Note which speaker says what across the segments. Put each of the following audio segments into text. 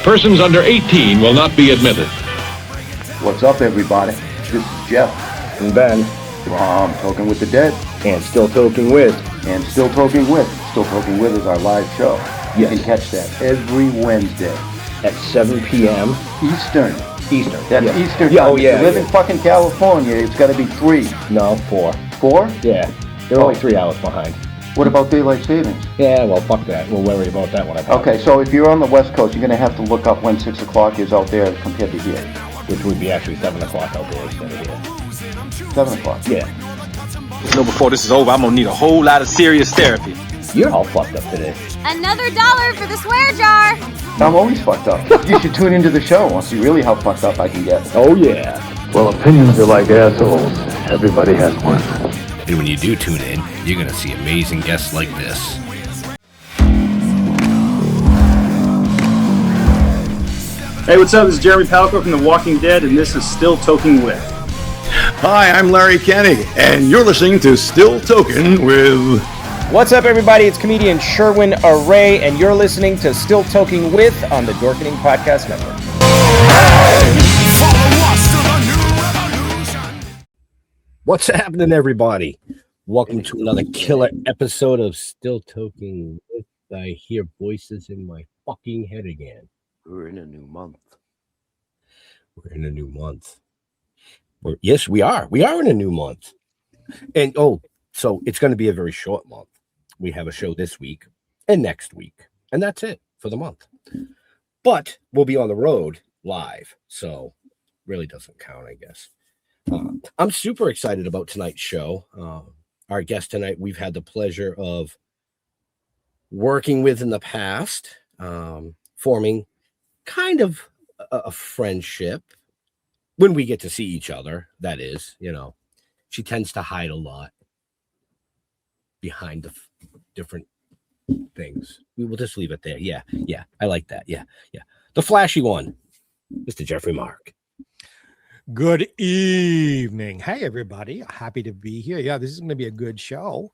Speaker 1: Persons under 18 will not be admitted.
Speaker 2: What's up, everybody? This is Jeff.
Speaker 3: And Ben.
Speaker 2: From Toking with the Dead.
Speaker 3: And Still Toking With.
Speaker 2: And Still Toking With. Still Toking With is our live show. Yes. You can catch that every Wednesday.
Speaker 3: At 7 p.m.
Speaker 2: Eastern.
Speaker 3: That's
Speaker 2: Eastern time.
Speaker 3: Yeah,
Speaker 2: if you live in fucking California, it's got to be 3.
Speaker 3: No, 4.
Speaker 2: 4?
Speaker 3: Yeah. They're only 3 hours behind.
Speaker 2: What about daylight savings?
Speaker 3: Yeah, well, fuck that. We'll worry about that one.
Speaker 2: Okay, so if you're on the West Coast, you're going to have to look up when 6 o'clock is out there compared to here.
Speaker 3: Which would be actually 7 o'clock out there instead of here.
Speaker 2: 7 o'clock?
Speaker 3: Yeah.
Speaker 4: You know, before this is over, I'm going to need a whole lot of serious therapy.
Speaker 3: You're all fucked up today.
Speaker 5: Another $1 for the swear jar.
Speaker 2: I'm always fucked up. You should tune into the show and see really how fucked up I can get.
Speaker 3: Oh, yeah.
Speaker 6: Well, opinions are like assholes. Everybody has one.
Speaker 7: And when you do tune in, you're going to see amazing guests like this.
Speaker 8: Hey, what's up? This is Jeremy Palco from The Walking Dead, and this is Still Toking With.
Speaker 9: Hi, I'm Larry Kenny, and you're listening to Still Toking With...
Speaker 10: What's up, everybody? It's comedian Sherwin Array, and you're listening to Still Toking With on the Dorkening Podcast Network.
Speaker 7: What's happening, everybody? Welcome to another killer episode of Still Toking With. I hear voices in my fucking head again.
Speaker 2: We're in a new month.
Speaker 7: Yes, we are. We are in a new month. And, so it's going to be a very short month. We have a show this week and next week, and that's it for the month. But we'll be on the road live, so really doesn't count, I guess. I'm super excited about tonight's show. Our guest tonight, we've had the pleasure of working with in the past, forming kind of a friendship when we get to see each other. That is, she tends to hide a lot behind the different things. We will just leave it there. Yeah, I like that. Yeah. The flashy one, Mr. Jeffrey Mark.
Speaker 11: Good evening. Hey, everybody. Happy to be here. Yeah, this is going to be a good show.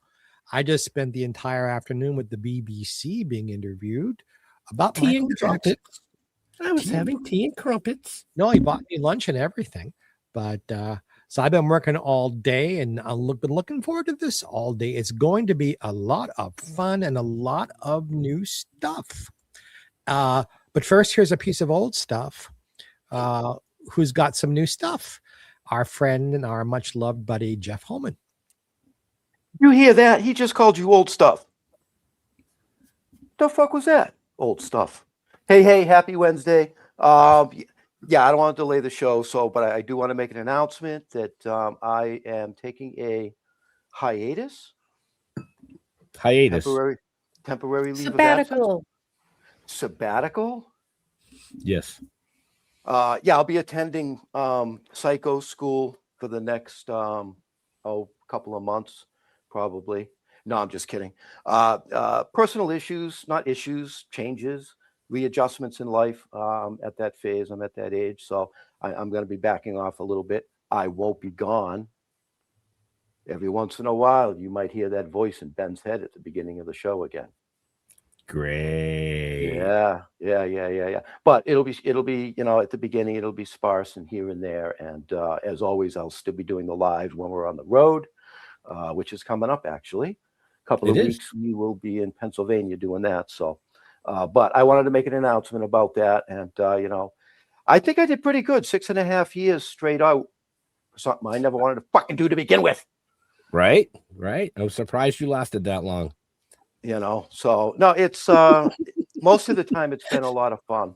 Speaker 11: I just spent the entire afternoon with the BBC being interviewed about
Speaker 7: tea and crumpets. I was having tea and crumpets.
Speaker 11: No, he bought me lunch and everything. But so I've been working all day, and I've been looking forward to this all day. It's going to be a lot of fun and a lot of new stuff. But first, here's a piece of old stuff. Who's got some new stuff? Our friend and our much loved buddy, Jeff Holman.
Speaker 2: You hear that? He just called you old stuff. The fuck was that? Old stuff. Hey, happy Wednesday. Yeah, I don't want to delay the show, but I do want to make an announcement that I am taking a hiatus. Temporary leave
Speaker 12: Sabbatical.
Speaker 2: Sabbatical?
Speaker 7: Yes.
Speaker 2: Yeah, I'll be attending psycho school for the next couple of months, probably. No, I'm just kidding. Personal issues, not issues, changes, readjustments in life. At that phase, I'm at that age, so I'm going to be backing off a little bit. I won't be gone. Every once in a while, you might hear that voice in Ben's head at the beginning of the show again.
Speaker 7: Great.
Speaker 2: Yeah. But it'll be at the beginning it'll be sparse and here and there, and as always, I'll still be doing the live when we're on the road, which is coming up actually. A couple of weeks we will be in Pennsylvania doing that. So, but I wanted to make an announcement about that, and I think I did pretty good. 6.5 years straight out. Something I never wanted to fucking do to begin with.
Speaker 7: Right. I'm surprised you lasted that long.
Speaker 2: So no, it's most of the time it's been a lot of fun.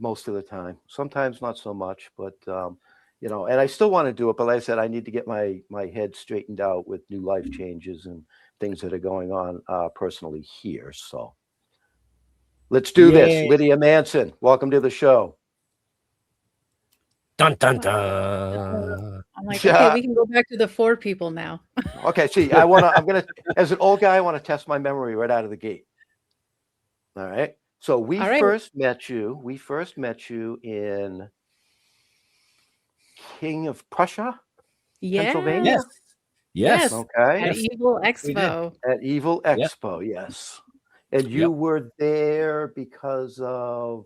Speaker 2: Most of the time, sometimes not so much, but and I still want to do it. But like I said, I need to get my head straightened out with new life changes and things that are going on personally here. So let's do this. Lydia Manson, welcome to the show.
Speaker 7: Dun dun dun.
Speaker 12: I'm like, okay, we can go back to the 4 people now.
Speaker 2: Okay, see, I'm gonna, as an old guy, I want to test my memory right out of the gate. All right. So we first met you in King of Prussia, Pennsylvania.
Speaker 12: Yes.
Speaker 2: Okay.
Speaker 12: At Evil Expo.
Speaker 2: At Evil Expo, yes. And you were there because of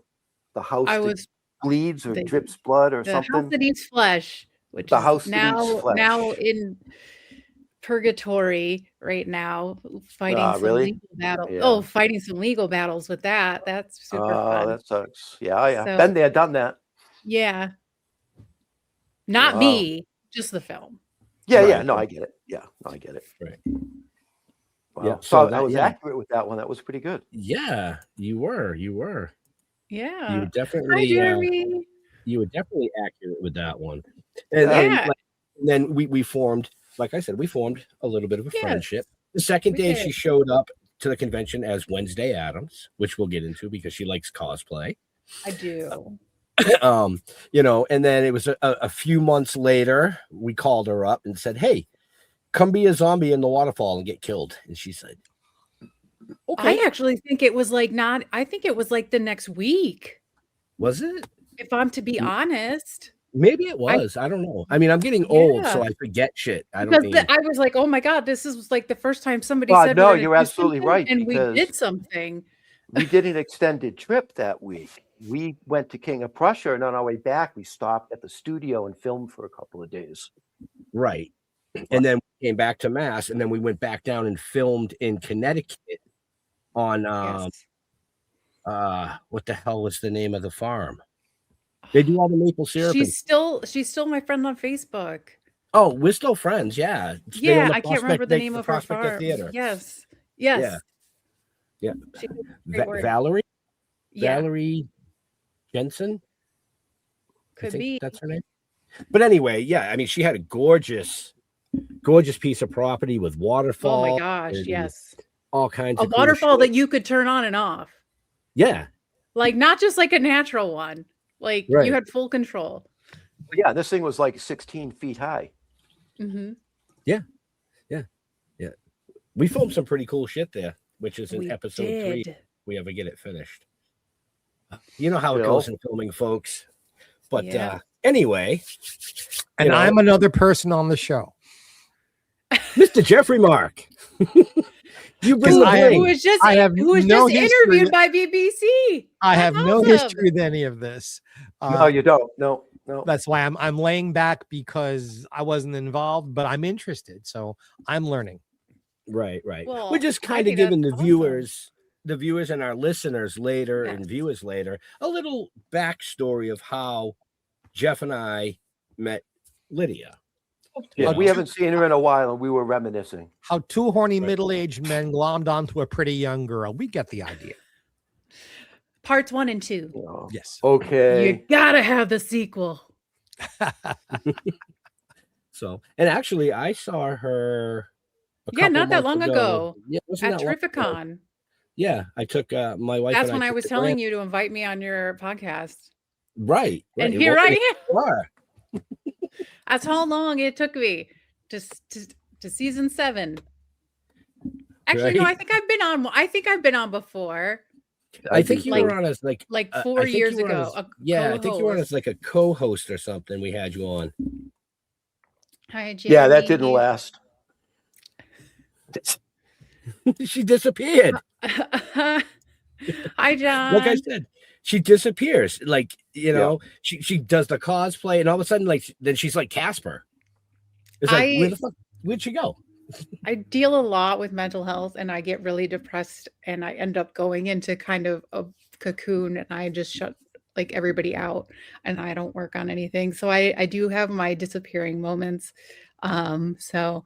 Speaker 2: the house
Speaker 12: I
Speaker 2: that
Speaker 12: was
Speaker 2: bleeds or
Speaker 12: the,
Speaker 2: drips blood or
Speaker 12: the house
Speaker 2: something.
Speaker 12: that eats flesh, which
Speaker 2: The
Speaker 12: is
Speaker 2: house that eats
Speaker 12: now
Speaker 2: flesh.
Speaker 12: in purgatory right now, fighting some
Speaker 2: Really?
Speaker 12: legal battle.
Speaker 2: Yeah.
Speaker 12: Oh, fighting some legal battles with that. That's super fun.
Speaker 2: That sucks. Yeah.
Speaker 12: So
Speaker 2: Been there, done that.
Speaker 12: yeah, not
Speaker 2: Wow.
Speaker 12: me, just the film.
Speaker 2: Yeah,
Speaker 7: Right.
Speaker 2: yeah. No, I get it. Yeah, no, I get it.
Speaker 7: Right.
Speaker 2: Wow.
Speaker 7: Yeah,
Speaker 2: So
Speaker 7: so
Speaker 2: I was
Speaker 7: yeah.
Speaker 2: accurate with that one. That was pretty good.
Speaker 7: Yeah, you were. You were
Speaker 12: Yeah. Hi,
Speaker 7: definitely
Speaker 12: Jeremy.
Speaker 7: you were definitely accurate with that one. And
Speaker 12: Yeah.
Speaker 7: then we formed, like I said, we formed a little bit of a
Speaker 12: Yes,
Speaker 7: friendship. The second
Speaker 12: we
Speaker 7: day
Speaker 12: did.
Speaker 7: she showed up to the convention as Wednesday Addams, which we'll get into because she likes cosplay.
Speaker 12: I do.
Speaker 7: You know, and then it was a few months later, we called her up and said, "Hey, come be a zombie in the waterfall and get killed." And she said, "Okay."
Speaker 12: I actually think it was like not. I think it was like the next week.
Speaker 7: Was it?
Speaker 12: If I'm to be honest.
Speaker 7: Maybe it was. I don't know. I mean, I'm getting old, so
Speaker 12: Yeah.
Speaker 7: I forget shit. I don't
Speaker 12: Because
Speaker 7: mean.
Speaker 12: I was like, oh my God, this is like the first time somebody
Speaker 2: Well,
Speaker 12: said
Speaker 2: no,
Speaker 12: we're gonna
Speaker 2: you're
Speaker 12: do
Speaker 2: absolutely
Speaker 12: something,
Speaker 2: right,
Speaker 12: and we
Speaker 2: because
Speaker 12: did something.
Speaker 2: we did an extended trip that week. We went to King of Prussia, and on our way back, we stopped at the studio and filmed for a couple of days.
Speaker 7: Right. And then we came back to Mass, and then we went back down and filmed in Connecticut on what the hell was the name of the farm? They do all the maple syrup.
Speaker 12: She's still my friend on Facebook.
Speaker 7: Oh, we're still friends. Yeah.
Speaker 12: Yeah, I can't remember the name of her
Speaker 7: Prospector
Speaker 12: farm.
Speaker 7: Theater.
Speaker 12: Yes. Yes.
Speaker 7: Yeah.
Speaker 12: She did a great work.
Speaker 7: Valerie.
Speaker 12: Yeah.
Speaker 7: Valerie Jensen.
Speaker 12: Could be.
Speaker 7: That's her name. But anyway, yeah. I mean, she had a gorgeous piece of property with waterfall.
Speaker 12: Oh my gosh, yes.
Speaker 7: All kinds
Speaker 12: of waterfall that you could turn on and off.
Speaker 7: Yeah.
Speaker 12: Like not just like a natural one. Like you had full control.
Speaker 2: Yeah, this thing was like 16 feet high.
Speaker 12: Mm-hmm.
Speaker 7: Yeah. We filmed some pretty cool shit there, which is in episode 3. We ever get it finished. You know how it goes in filming, folks. But anyway.
Speaker 11: And I'm another person on the show.
Speaker 7: Mr. Jeffrey Mark. You bring
Speaker 12: who was just interviewed by BBC.
Speaker 11: I have no history with any of this.
Speaker 2: No, you don't. No.
Speaker 11: That's why I'm laying back, because I wasn't involved, but I'm interested. So I'm learning.
Speaker 7: Right.
Speaker 12: Well,
Speaker 7: we're just kind of giving the viewers and our listeners later and viewers later a little backstory of how Jeff and I met Lydia.
Speaker 2: Yeah, we haven't seen her in a while, and we were reminiscing.
Speaker 11: How 2 horny middle-aged men glommed onto a pretty young girl. We get the idea.
Speaker 12: Parts 1 and 2.
Speaker 11: Yes.
Speaker 2: Okay.
Speaker 12: You gotta have the sequel.
Speaker 7: So, and actually, I saw her.
Speaker 12: Not that long ago.
Speaker 7: Yeah,
Speaker 12: at Terrificon.
Speaker 7: Yeah, I took my wife.
Speaker 12: That's when I was telling you to invite me on your podcast.
Speaker 7: Right.
Speaker 12: And here I am. That's how long it took me to season 7. Actually, no, I think I've been on before.
Speaker 7: I think you were on as like
Speaker 12: 4 years ago.
Speaker 7: I think you were on as like a co-host or something. We had you on.
Speaker 12: Hi, Jamie.
Speaker 2: Yeah, that didn't last.
Speaker 7: She disappeared.
Speaker 12: Hi, John.
Speaker 7: Like I said, she disappears. Like, she does the cosplay, and all of a sudden, then she's like Casper. It's like, where the fuck? Where'd she go?
Speaker 12: I deal a lot with mental health, and I get really depressed, and I end up going into kind of a cocoon, and I just shut like everybody out, and I don't work on anything. So I do have my disappearing moments. So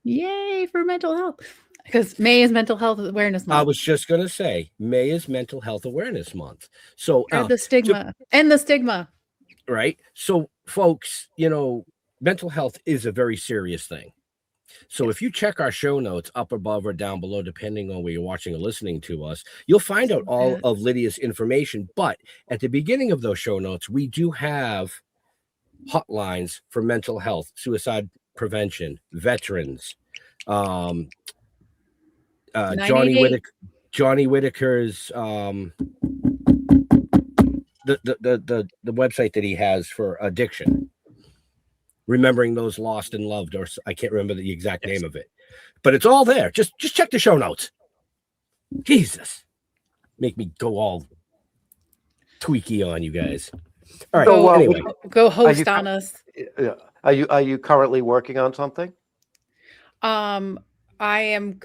Speaker 12: yay for mental health, because May is Mental Health Awareness Month.
Speaker 7: I was just gonna say May is Mental Health Awareness Month. So
Speaker 12: the stigma.
Speaker 7: Right. So folks, mental health is a very serious thing. So if you check our show notes up above or down below, depending on where you're watching or listening to us, you'll find out all of Lydia's information. But at the beginning of those show notes, we do have hotlines for mental health, suicide prevention, veterans, Johnny Whitaker's the website that he has for addiction. Remembering those lost and loved, or I can't remember the exact name of it, but it's all there. Just check the show notes. Jesus, make me go all tweaky on you guys. All right.
Speaker 12: Go,
Speaker 7: Anyway,
Speaker 12: go host on us.
Speaker 2: Are you currently working on something?
Speaker 12: I am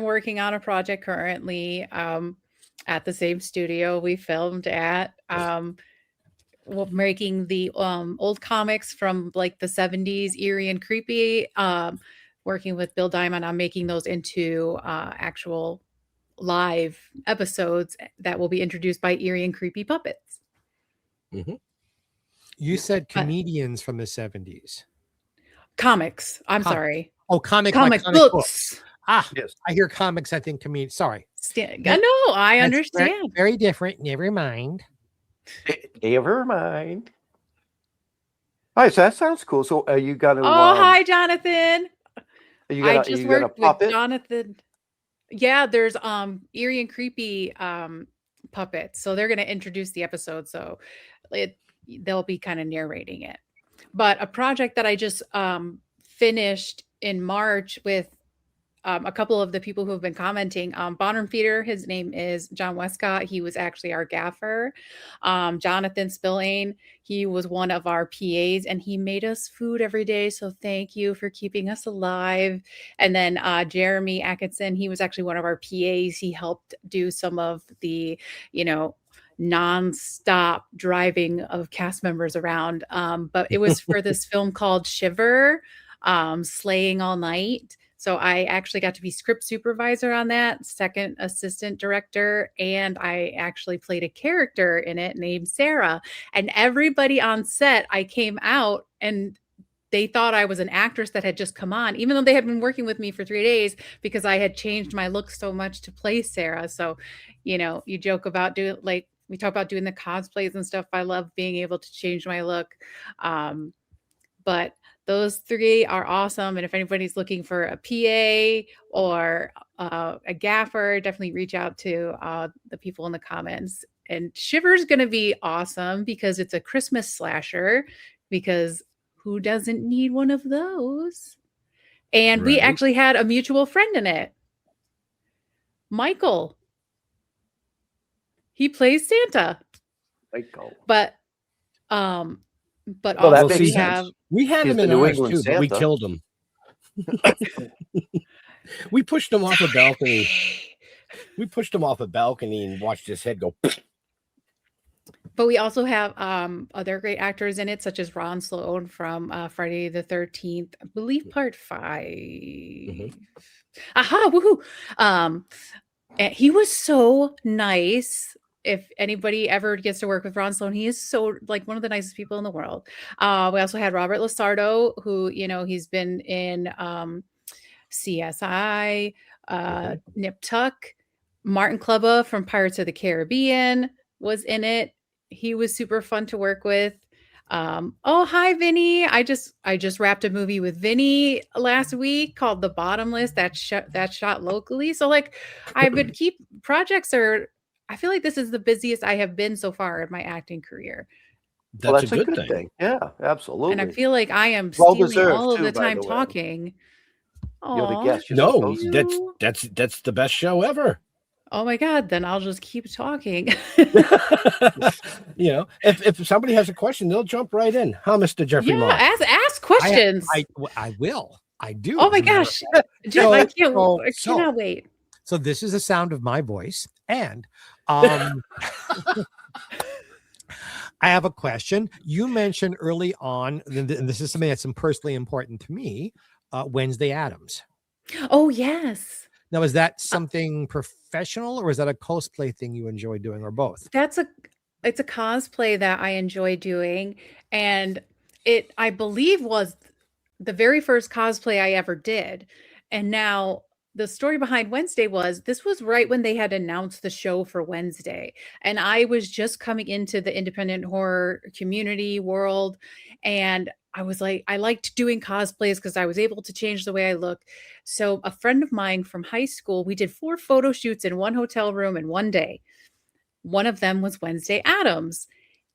Speaker 12: working on a project currently at the same studio we filmed at. We're making the old comics from like the 70s, eerie and creepy. Working with Bill Diamond on making those into actual live episodes that will be introduced by eerie and creepy puppets.
Speaker 7: Mm-hmm.
Speaker 11: You said comedians from the 70s.
Speaker 12: Comics. I'm sorry.
Speaker 11: Oh, comic books. Ah, yes. I hear comics. I think comedians. Sorry.
Speaker 12: I understand.
Speaker 11: Very different. Never mind.
Speaker 2: Never mind. All right, so that sounds cool. So are you gonna?
Speaker 12: Hi, Jonathan.
Speaker 2: I just worked with
Speaker 12: Jonathan. Yeah, there's eerie and creepy puppets, so they're gonna introduce the episode. So they'll be kind of narrating it. But a project that I just finished in March with a couple of the people who have been commenting. Bonham Feeder, his name is John Westcott. He was actually our gaffer. Jonathan Spillane, he was one of our PAs, and he made us food every day. So thank you for keeping us alive. And then Jeremy Atkinson, he was actually one of our PAs. He helped do some of the, non-stop driving of cast members around. But it was for this film called Shiver, Slaying All Night. So I actually got to be script supervisor on that, second assistant director, and I actually played a character in it named Sarah. And everybody on set, I came out and they thought I was an actress that had just come on, even though they had been working with me for 3 days because I had changed my look so much to play Sarah. So, you joke about we talk about doing the cosplays and stuff. I love being able to change my look. But those 3 are awesome. And if anybody's looking for a PA or a gaffer, definitely reach out to the people in the comments. And Shiver's going to be awesome because it's a Christmas slasher, because who doesn't need one of those? And we actually had a mutual friend in it. Michael. He plays Santa.
Speaker 2: Michael.
Speaker 12: But
Speaker 2: well,
Speaker 12: also
Speaker 7: we had him in ours too, but we killed him. We pushed him off a balcony. We pushed him off a balcony and watched his head go.
Speaker 12: But we also have other great actors in it, such as Ron Sloan from Friday the 13th, I believe part 5. Mm-hmm. Aha, woohoo! And he was so nice. If anybody ever gets to work with Ron Sloan, he is so one of the nicest people in the world. We also had Robert Lasardo, who, he's been in CSI, Nip Tuck. Martin Kleba from Pirates of the Caribbean was in it. He was super fun to work with. Hi, Vinny. I just wrapped a movie with Vinny last week called The Bottomless that shot locally. So I feel like this is the busiest I have been so far in my acting career.
Speaker 7: That's a good thing.
Speaker 2: Yeah, absolutely.
Speaker 12: And I feel like I am stealing all of the time talking.
Speaker 2: You're the guest.
Speaker 7: No, that's the best show ever.
Speaker 12: Oh my God, then I'll just keep talking.
Speaker 7: If somebody has a question, they'll jump right in. Huh, Mr. Jeffrey Moss?
Speaker 12: Ask questions.
Speaker 11: I will. I do.
Speaker 12: Oh my gosh. I cannot wait.
Speaker 11: So this is the sound of my voice. And I have a question. You mentioned early on, and this is something that's personally important to me, Wednesday Addams.
Speaker 12: Oh, yes.
Speaker 11: Now, is that something professional or is that a cosplay thing you enjoy doing, or both?
Speaker 12: It's a cosplay that I enjoy doing. And it, I believe, was the very first cosplay I ever did. And now the story behind Wednesday was this was right when they had announced the show for Wednesday. And I was just coming into the independent horror community world. And I was like, I liked doing cosplays because I was able to change the way I look. So a friend of mine from high school, we did 4 photo shoots in one hotel room in one day. One of them was Wednesday Addams.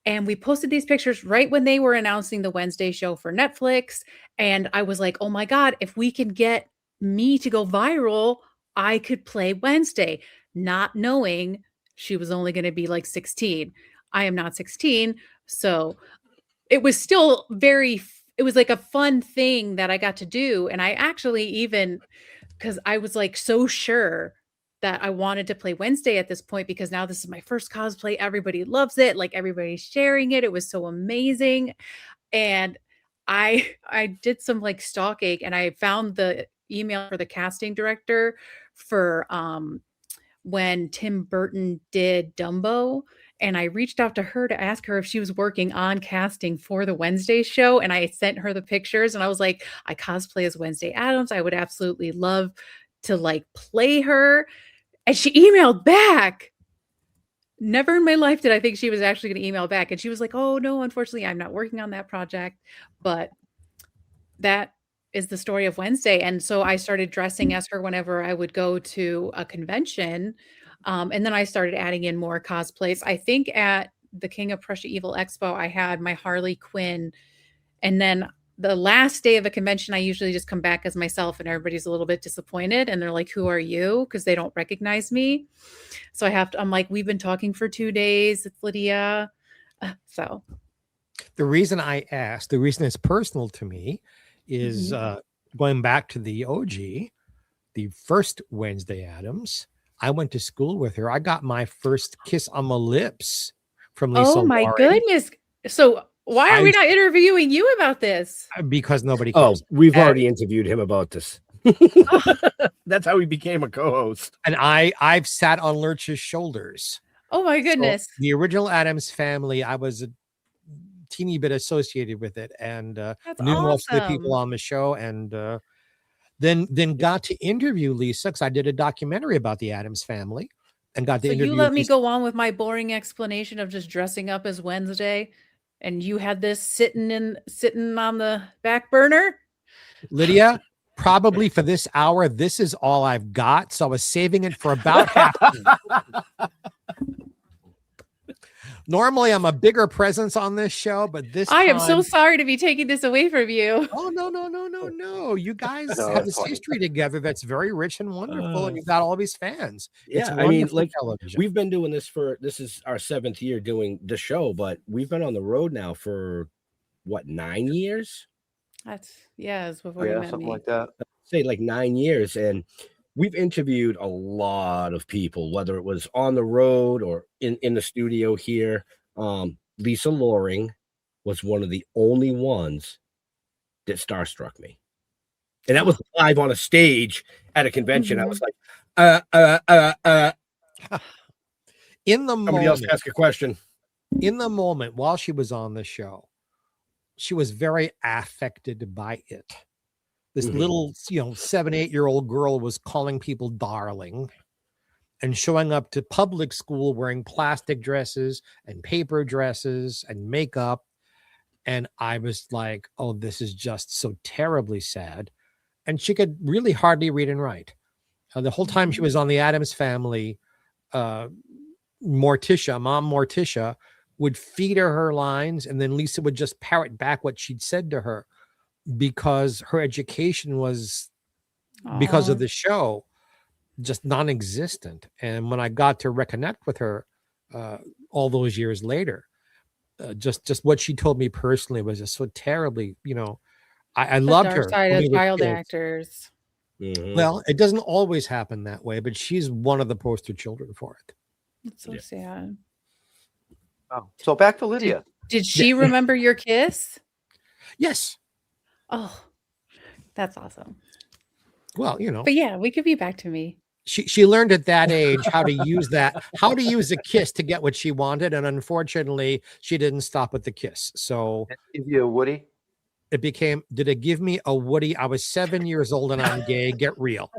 Speaker 12: And we posted these pictures right when they were announcing the Wednesday show for Netflix. And I was like, oh my God, if we can get me to go viral, I could play Wednesday, not knowing she was only going to be like 16. I am not 16. So it was still it was like a fun thing that I got to do. And I actually even, because I was like so sure that I wanted to play Wednesday at this point, because now this is my first cosplay. Everybody loves it. Like everybody's sharing it. It was so amazing. And I did some like stalking, and I found the email for the casting director for when Tim Burton did Dumbo. And I reached out to her to ask her if she was working on casting for the Wednesday show. And I sent her the pictures, and I was like, I cosplay as Wednesday Addams. I would absolutely love to like play her. And she emailed back. Never in my life did I think she was actually going to email back. And she was like, oh, no, unfortunately, I'm not working on that project. But that is the story of Wednesday. And so I started dressing as her whenever I would go to a convention. And then I started adding in more cosplays. I think at the King of Prussia Evil Expo, I had my Harley Quinn. And then the last day of a convention, I usually just come back as myself, and everybody's a little bit disappointed. And they're like, who are you? Because they don't recognize me. So I'm like, we've been talking for 2 days. It's Lydia. So
Speaker 11: the reason I asked, the reason it's personal to me is going back to the OG, the first Wednesday Addams. I went to school with her. I got my first kiss on my lips from Lisa.
Speaker 12: Oh my goodness. So why are we not interviewing you about this?
Speaker 11: Because nobody cares.
Speaker 7: Oh, we've already interviewed him about this. That's how he became a co-host.
Speaker 11: And I've sat on Lurch's shoulders.
Speaker 12: Oh my goodness.
Speaker 11: So the original Addams Family, I was a teeny bit associated with it, and knew most of the people on the show, and then got to interview Lisa, because I did a documentary about the Addams Family, and got to interview.
Speaker 12: You let me go on with my boring explanation of just dressing up as Wednesday, and you had this sitting on the back burner.
Speaker 11: Lydia, probably for this hour, this is all I've got, so I was saving it for about half. Normally, I'm a bigger presence on this show, but this time...
Speaker 12: I am so sorry to be taking this away from you.
Speaker 11: Oh, no. You guys have this history together that's very rich and wonderful, and you've got all these fans.
Speaker 7: Yeah, I mean, like, television. We've been doing this this is our 7th year doing the show, but we've been on the road now for, what, 9 years?
Speaker 12: It's before you met
Speaker 2: something
Speaker 12: me.
Speaker 2: like that.
Speaker 7: I'd say like 9 years, and we've interviewed a lot of people, whether it was on the road or in the studio here. Lisa Loring was one of the only ones that starstruck me. And that was live on a stage at a convention. I was like,
Speaker 11: In the
Speaker 7: Somebody else ask a question.
Speaker 11: In the moment, while she was on the show, she was very affected by it. This little, 7-8-year-old girl was calling people darling and showing up to public school wearing plastic dresses and paper dresses and makeup. And I was like, oh, this is just so terribly sad. And she could really hardly read and write. The whole time she was on the Addams Family, Morticia would feed her lines, and then Lisa would just parrot back what she'd said to her, because her education was, because of the show, just non-existent. And when I got to reconnect with her all those years later, just what she told me personally was just so terribly, I loved her.
Speaker 12: Side of child actors.
Speaker 11: Well, it doesn't always happen that way, but she's one of the poster children for it.
Speaker 12: It's so sad.
Speaker 2: Oh. So back to Lydia.
Speaker 12: Did she remember your kiss?
Speaker 11: Yes.
Speaker 12: Oh, that's awesome.
Speaker 11: Well,
Speaker 12: But yeah, we could be back to me.
Speaker 11: She learned at that age how to use a kiss to get what she wanted, and unfortunately, she didn't stop at the kiss. So,
Speaker 2: give you a Woody.
Speaker 11: It became, did it give me a Woody? I was 7 years old and I'm gay. Get real.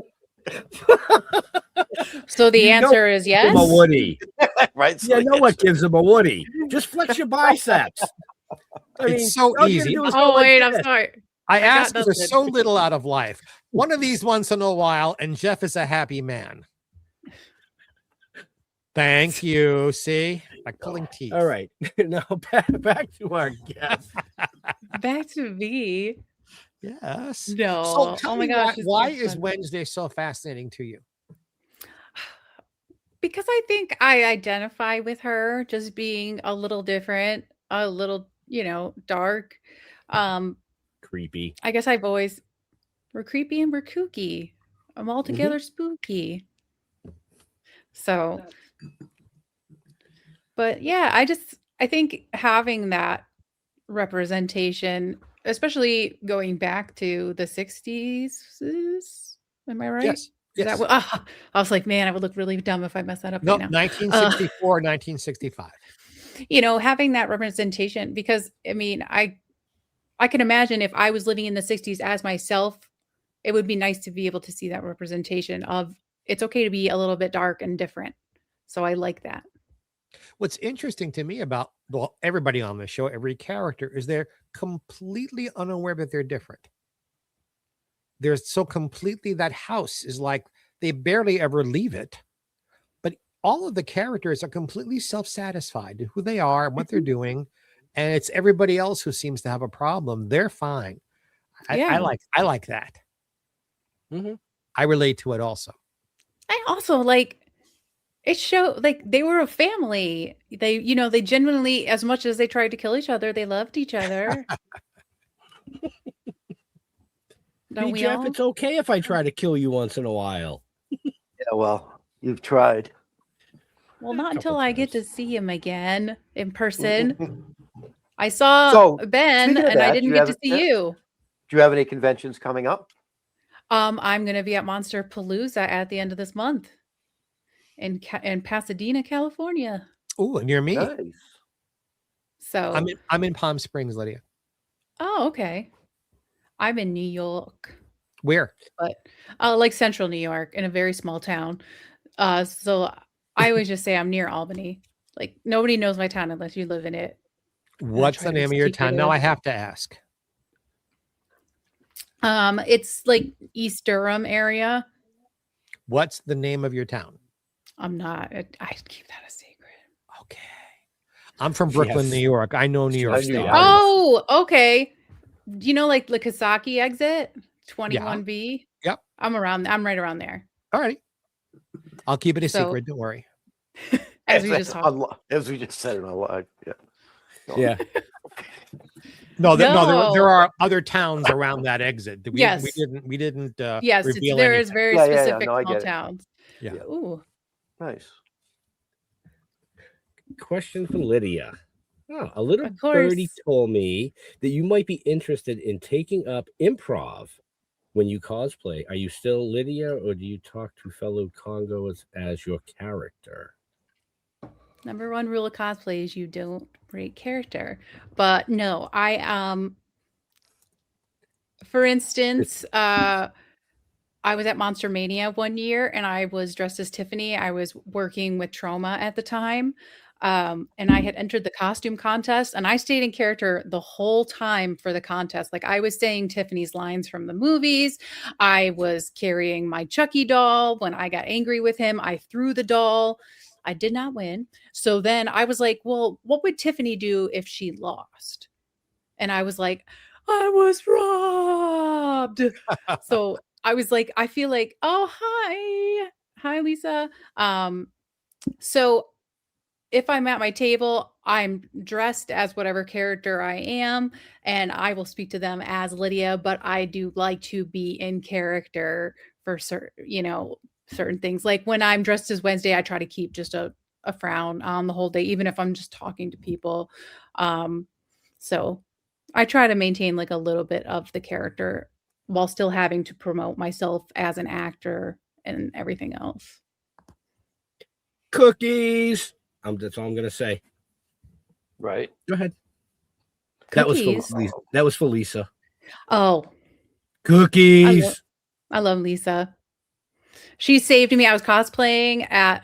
Speaker 12: So the answer is yes.
Speaker 7: Give him a Woody,
Speaker 2: right?
Speaker 7: Yeah, no one gives him a Woody. Just flex your biceps.
Speaker 11: It's so easy.
Speaker 12: Oh wait, I'm sorry.
Speaker 11: I ask for so little out of life. One of these once in a while, and Jeff is a happy man. Thank you. See, like pulling teeth.
Speaker 7: All right, now back to our guest.
Speaker 12: Back to me.
Speaker 11: Yes.
Speaker 12: No.
Speaker 11: So
Speaker 12: oh my gosh.
Speaker 11: Why is Wednesday so fascinating to you?
Speaker 12: Because I think I identify with her just being a little different, a little, dark.
Speaker 7: Creepy.
Speaker 12: I guess we're creepy and we're kooky. I'm altogether spooky. So, but yeah, I think having that representation, especially going back to the 60s, am I right?
Speaker 11: Yes.
Speaker 12: Is that what, I was like, man, I would look really dumb if I messed that up
Speaker 11: No,
Speaker 12: right now.
Speaker 11: 1964, 1965.
Speaker 12: Having that representation, because I mean, I can imagine if I was living in the 60s as myself, it would be nice to be able to see that representation of it's okay to be a little bit dark and different. So I like that.
Speaker 11: What's interesting to me about everybody on the show, every character, is they're completely unaware that they're different. They're so completely, that house is like they barely ever leave it. But all of the characters are completely self-satisfied in who they are and what they're doing. And it's everybody else who seems to have a problem. They're fine. I like that. I relate to it also.
Speaker 12: I also like it showed like they were a family. They, they genuinely, as much as they tried to kill each other, they loved each other. Don't we
Speaker 7: Jeff,
Speaker 12: all?
Speaker 7: it's okay if I try to kill you once in a while.
Speaker 2: Yeah, well, you've tried.
Speaker 12: Well, not until I get to see him again in person. I saw
Speaker 2: So,
Speaker 12: Ben
Speaker 2: speaking of
Speaker 12: and I
Speaker 2: that,
Speaker 12: didn't get to see you.
Speaker 2: Do you have any conventions coming up?
Speaker 12: I'm going to be at Monster Palooza at the end of this month in Pasadena, California.
Speaker 11: Oh, near me.
Speaker 2: Nice.
Speaker 12: So
Speaker 11: I'm in Palm Springs, Lydia.
Speaker 12: Oh, okay. I'm in New York.
Speaker 11: Where?
Speaker 12: But like central New York in a very small town. So I always just say I'm near Albany. Like nobody knows my town unless you live in it.
Speaker 11: What's the name of your town? Now I have to ask.
Speaker 12: It's like East Durham area.
Speaker 11: What's the name of your town?
Speaker 12: I keep that a secret.
Speaker 11: Okay. I'm from Brooklyn, New York. I know New York State.
Speaker 12: Oh, okay. Do you know like the Kasaki exit? 21B?
Speaker 11: Yep.
Speaker 12: I'm right around there.
Speaker 11: All right. I'll keep it a secret. Don't worry.
Speaker 12: As we just
Speaker 2: said it on live. Yeah.
Speaker 7: Yeah.
Speaker 11: No, there are other towns around that exit.
Speaker 12: Yes.
Speaker 11: We didn't
Speaker 12: yes,
Speaker 11: reveal
Speaker 12: there is very specific
Speaker 2: No, I
Speaker 12: small
Speaker 2: get it.
Speaker 12: towns.
Speaker 11: Yeah.
Speaker 12: Ooh.
Speaker 2: Nice.
Speaker 7: Question for Lydia. Oh, a little
Speaker 12: Of course.
Speaker 7: birdie told me that you might be interested in taking up improv when you cosplay. Are you still Lydia, or do you talk to fellow Congos as your character?
Speaker 12: Number one rule of cosplay is you don't break character. But no, for instance, I was at Monster Mania one year and I was dressed as Tiffany. I was working with Trauma at the time. And I had entered the costume contest and I stayed in character the whole time for the contest. Like I was saying Tiffany's lines from the movies. I was carrying my Chucky doll. When I got angry with him, I threw the doll. I did not win. So then I was like, well, what would Tiffany do if she lost? And I was like, I was robbed. So I was like, I feel like, oh, hi, Lisa. So if I'm at my table, I'm dressed as whatever character I am, and I will speak to them as Lydia, but I do like to be in character for certain things. Like when I'm dressed as Wednesday, I try to keep just a frown on the whole day, even if I'm just talking to people. So I try to maintain like a little bit of the character while still having to promote myself as an actor and everything else.
Speaker 7: Cookies. That's all I'm gonna say.
Speaker 2: Right.
Speaker 7: Go ahead.
Speaker 12: Cookies?
Speaker 7: That was for Lisa.
Speaker 12: Oh,
Speaker 7: Cookies.
Speaker 12: I love Lisa. She saved me. I was cosplaying at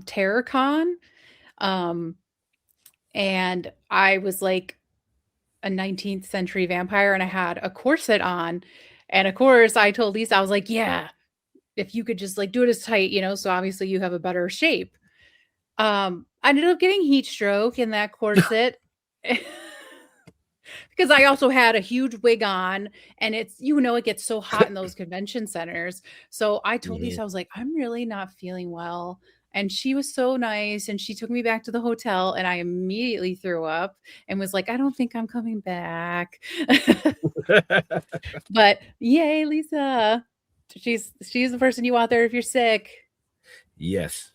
Speaker 12: TerrorCon, and I was like a 19th century vampire, and I had a corset on. And of course, I told Lisa, I was like, "Yeah, if you could just like do it as tight, so obviously you have a better shape." I ended up getting heat stroke in that corset. Because I also had a huge wig on, and it's, it gets so hot in those convention centers. So I told Lisa, I was like, I'm really not feeling well. And she was so nice, and she took me back to the hotel, and I immediately threw up and was like, I don't think I'm coming back. But yay, Lisa. She's the person you want there if you're sick.
Speaker 7: Yes.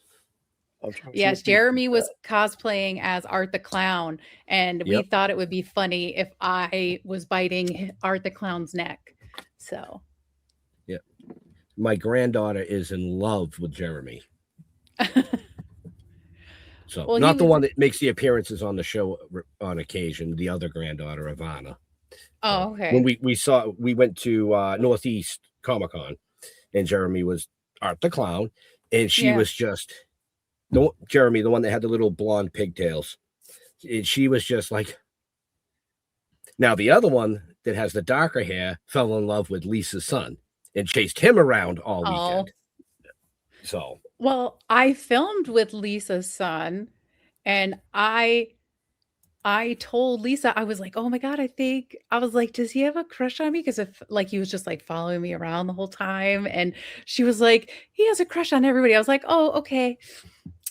Speaker 12: Yes, Jeremy was cosplaying as Art the Clown, and we thought it would be funny if I was biting Art the Clown's neck. So,
Speaker 7: yeah, my granddaughter is in love with Jeremy. So, well, not the one that makes the appearances on the show on occasion. The other granddaughter, Ivana.
Speaker 12: Oh, okay.
Speaker 7: When we went to Northeast Comic-Con, and Jeremy was Art the Clown, and she was just. Jeremy, the one that had the little blonde pigtails. She was just like. Now, the other one that has the darker hair fell in love with Lisa's son and chased him around all weekend. So.
Speaker 12: Well, I filmed with Lisa's son, and I told Lisa, I was like, oh my God, I was like, does he have a crush on me? Because if like he was just like following me around the whole time. And she was like, he has a crush on everybody. I was like, oh, okay.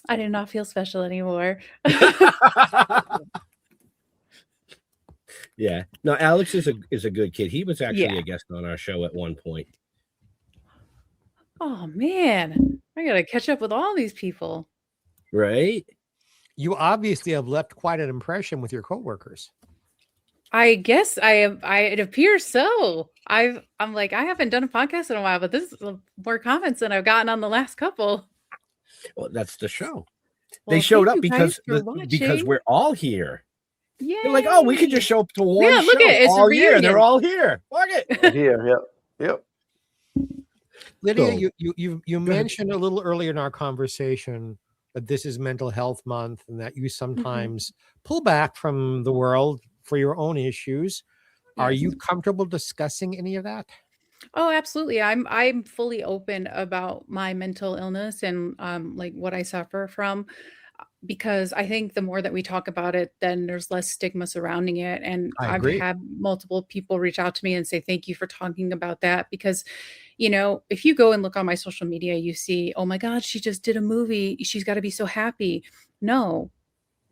Speaker 12: I did not feel special anymore.
Speaker 7: Yeah. No, Alex is a good kid. He was actually a guest on our show at one point.
Speaker 12: Oh man, I gotta catch up with all these people.
Speaker 7: Right?
Speaker 11: You obviously have left quite an impression with your coworkers.
Speaker 12: I guess I have. It appears so. I'm like, I haven't done a podcast in a while, but this is more comments than I've gotten on the last couple.
Speaker 7: Well, that's the show.
Speaker 12: Well,
Speaker 7: they showed up
Speaker 12: because
Speaker 7: we're all here.
Speaker 12: Yeah.
Speaker 7: They're like, oh, we could just show up to one
Speaker 12: look
Speaker 7: show
Speaker 12: at it. It's
Speaker 7: all
Speaker 12: a
Speaker 7: year.
Speaker 12: reunion.
Speaker 7: They're all here. Fuck it.
Speaker 2: Here, yep.
Speaker 11: Lydia, you mentioned a little earlier in our conversation that this is Mental Health Month and that you sometimes pull back from the world for your own issues. Are you comfortable discussing any of that?
Speaker 12: Oh, absolutely. I'm fully open about my mental illness and like what I suffer from, because I think the more that we talk about it, then there's less stigma surrounding it. And I've had multiple people reach out to me and say, thank you for talking about that. Because, you know, if you go and look on my social media, you see, oh my God, she just did a movie. She's got to be so happy. No,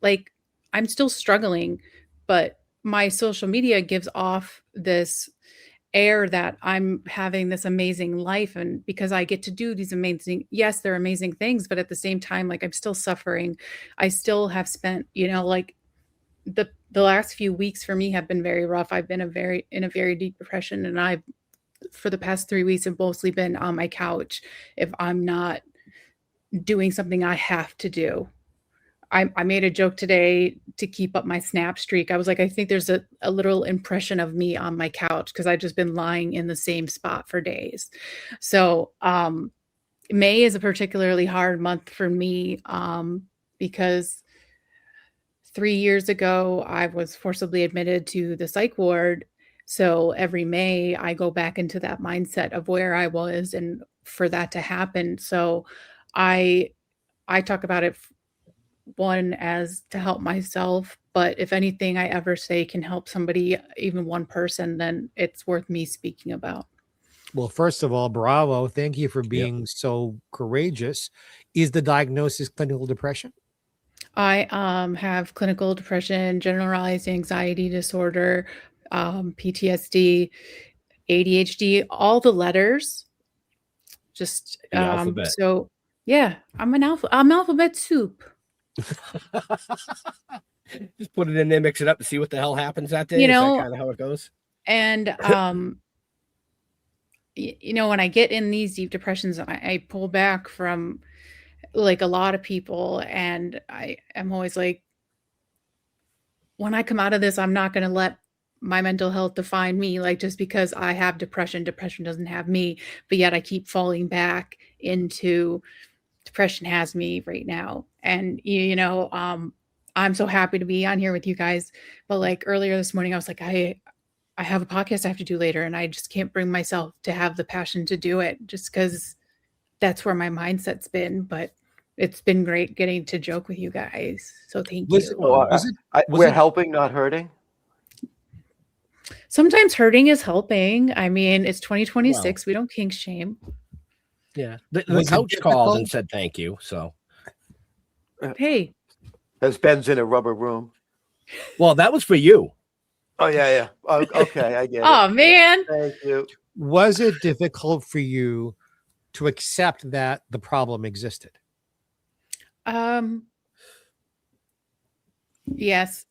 Speaker 12: like I'm still struggling, but my social media gives off this air that I'm having this amazing life. And because I get to do these amazing, yes, they're amazing things, but at the same time, like I'm still suffering. I still have spent, you know, like the last few weeks for me have been very rough. I've been in a very deep depression, and I've, for the past 3 weeks, have mostly been on my couch if I'm not doing something I have to do. I made a joke today to keep up my snap streak. I was like, I think there's a literal impression of me on my couch because I've just been lying in the same spot for days. So May is a particularly hard month for me because 3 years ago, I was forcibly admitted to the psych ward. So every May, I go back into that mindset of where I was and for that to happen. So I talk about it, one, as to help myself, but if anything I ever say can help somebody, even one person, then it's worth me speaking about.
Speaker 11: Well, first of all, bravo. Thank you for being so courageous. Is the diagnosis clinical depression?
Speaker 12: I have clinical depression, generalized anxiety disorder, PTSD, ADHD, all the letters. Just
Speaker 7: the alphabet.
Speaker 12: So yeah, I'm alphabet soup.
Speaker 7: Just put it in there, mix it up, and see what the hell happens that day.
Speaker 12: You know,
Speaker 7: is that kind of how it goes?
Speaker 12: And you know, when I get in these deep depressions, I pull back from like a lot of people, and I am always like, when I come out of this, I'm not going to let my mental health define me. Like, just because I have depression doesn't have me. But yet I keep falling back into depression has me right now. And, you know, I'm so happy to be on here with you guys. But like earlier this morning, I was like, I have a podcast I have to do later, and I just can't bring myself to have the passion to do it just because that's where my mindset's been. But it's been great getting to joke with you guys. So thank you.
Speaker 2: We're helping, not hurting.
Speaker 12: Sometimes hurting is helping. I mean, it's 2026. We don't kink shame.
Speaker 7: Yeah. The couch called and said thank you. So
Speaker 12: Hey.
Speaker 2: As Ben's in a rubber room.
Speaker 7: Well, that was for you.
Speaker 2: Oh, yeah. Oh, okay, I get it.
Speaker 12: Oh, man.
Speaker 2: Thank you.
Speaker 11: Was it difficult for you to accept that the problem existed?
Speaker 12: Yes,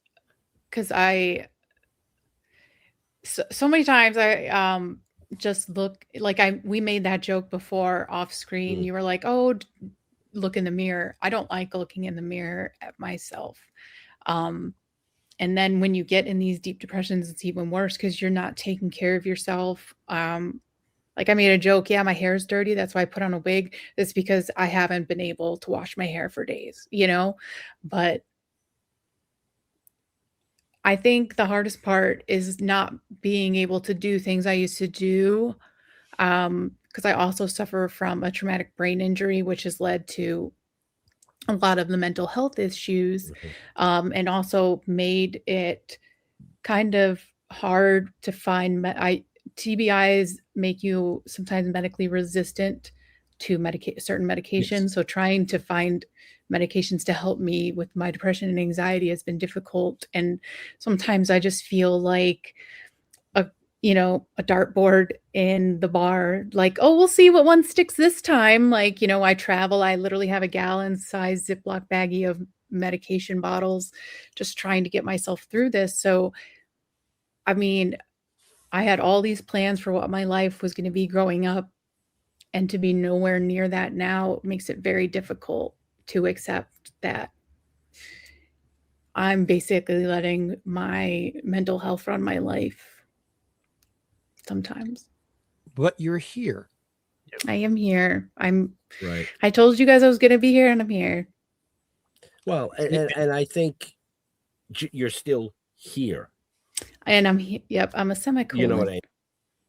Speaker 12: because so many times I just look like we made that joke before off screen. You were like, "Oh, look in the mirror." I don't like looking in the mirror at myself. And then when you get in these deep depressions, it's even worse because you're not taking care of yourself. Like I made a joke, yeah, my hair's dirty. That's why I put on a wig. It's because I haven't been able to wash my hair for days, But I think the hardest part is not being able to do things I used to do. Because I also suffer from a traumatic brain injury, which has led to a lot of the mental health issues, and also made it kind of hard to find. TBIs make you sometimes medically resistant to certain medications. Yes. So trying to find medications to help me with my depression and anxiety has been difficult. And sometimes I just feel like a dartboard in the bar, like, oh, we'll see what one sticks this time. Like, I travel, I literally have a gallon size Ziploc baggie of medication bottles, just trying to get myself through this. So, I mean, I had all these plans for what my life was going to be growing up, and to be nowhere near that now makes it very difficult to accept that I'm basically letting my mental health run my life sometimes.
Speaker 11: But you're here.
Speaker 12: I am here.
Speaker 7: Right.
Speaker 12: I told you guys I was going to be here, and I'm here.
Speaker 7: Well, and I think you're still here.
Speaker 12: And I'm a semicolon.
Speaker 7: You know what I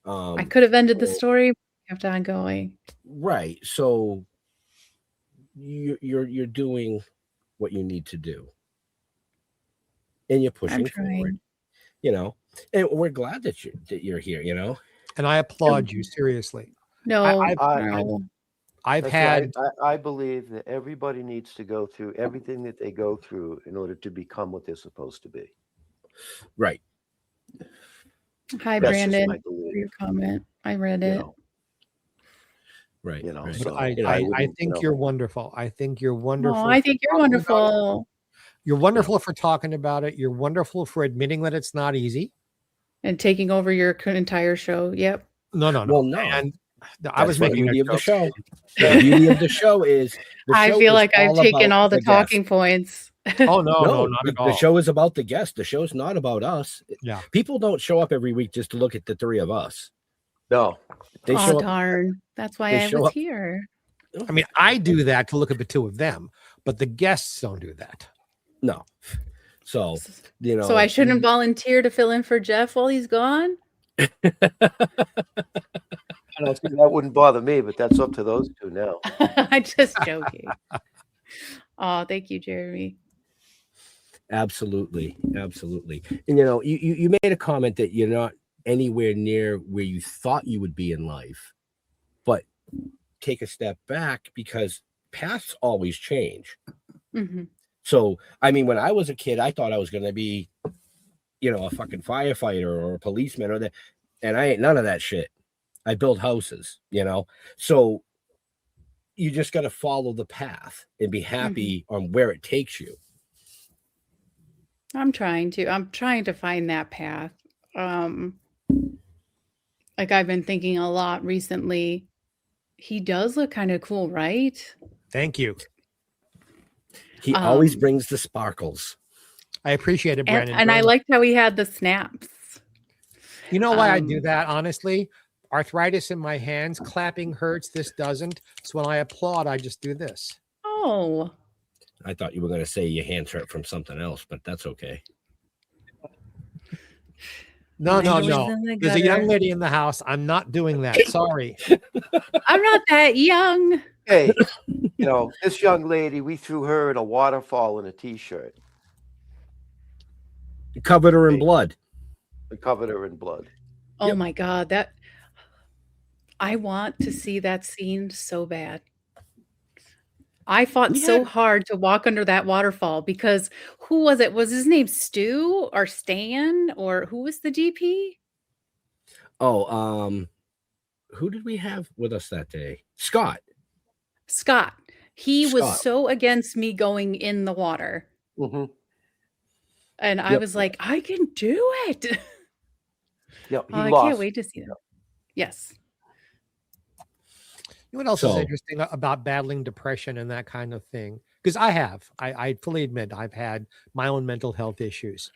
Speaker 7: mean?
Speaker 12: I could have ended the story, but I kept on going.
Speaker 7: Right. So you're doing what you need to do. And you're pushing forward. And we're glad that you're here,
Speaker 11: And I applaud you, seriously.
Speaker 12: No,
Speaker 2: I believe that everybody needs to go through everything that they go through in order to become what they're supposed to be.
Speaker 7: Right.
Speaker 12: Hi, Brandon, for your comment. I read it.
Speaker 7: Right.
Speaker 2: So,
Speaker 11: I think you're wonderful. I think you're wonderful.
Speaker 12: Oh, I think you're wonderful.
Speaker 11: You're wonderful for talking about it. You're wonderful for admitting that it's not easy.
Speaker 12: And taking over your entire show. Yep.
Speaker 11: No.
Speaker 7: Well, no.
Speaker 11: And I was making
Speaker 7: the beauty of the show. The beauty of the show is
Speaker 12: I feel like I've taken all the talking points.
Speaker 11: Oh, no, not at all.
Speaker 7: The show is about the guest. The show is not about us.
Speaker 11: Yeah.
Speaker 7: People don't show up every week just to look at the three of us.
Speaker 2: No.
Speaker 7: They show
Speaker 12: darn. That's why I was here.
Speaker 11: I mean, I do that to look at the two of them, but the guests don't do that.
Speaker 7: No. So,
Speaker 12: So I shouldn't volunteer to fill in for Jeff while he's gone?
Speaker 2: I don't think that wouldn't bother me, but that's up to those two now.
Speaker 12: I'm just joking. Oh, thank you, Jeremy.
Speaker 7: Absolutely. And you made a comment that you're not anywhere near where you thought you would be in life, but take a step back because paths always change.
Speaker 12: Mm-hmm.
Speaker 7: So, I mean, when I was a kid, I thought I was going to be, a fucking firefighter or a policeman or that, and I ain't none of that shit. I build houses, So you just got to follow the path and be happy on where it takes you.
Speaker 12: I'm trying to find that path. Like I've been thinking a lot recently. He does look kind of cool, right?
Speaker 11: Thank you.
Speaker 7: He always brings the sparkles.
Speaker 11: I appreciate it, Brandon.
Speaker 12: And I liked how he had the snaps.
Speaker 11: You know why I do that, honestly? Arthritis in my hands. Clapping hurts. This doesn't. So when I applaud, I just do this.
Speaker 12: Oh.
Speaker 7: I thought you were going to say your hands hurt from something else, but that's okay.
Speaker 11: No. There's a young lady in the house. I'm not doing that. Sorry.
Speaker 12: I'm not that young.
Speaker 2: Hey, this young lady, we threw her in a waterfall in a t-shirt.
Speaker 7: You covered her in blood.
Speaker 2: We covered her in blood.
Speaker 12: Oh my God. I want to see that scene so bad. I fought so hard to walk under that waterfall because who was it? Was his name Stu or Stan or who was the DP?
Speaker 7: Oh, who did we have with us that day? Scott.
Speaker 12: Scott. He was
Speaker 7: Scott.
Speaker 12: so against me going in the water.
Speaker 2: Mm-hmm.
Speaker 12: And I was like, I can do it.
Speaker 2: Yep. He
Speaker 12: I
Speaker 2: lost.
Speaker 12: can't wait to see that. Yes.
Speaker 11: You know what else is interesting about battling depression and that kind of thing? Because I fully admit I've had my own mental health issues.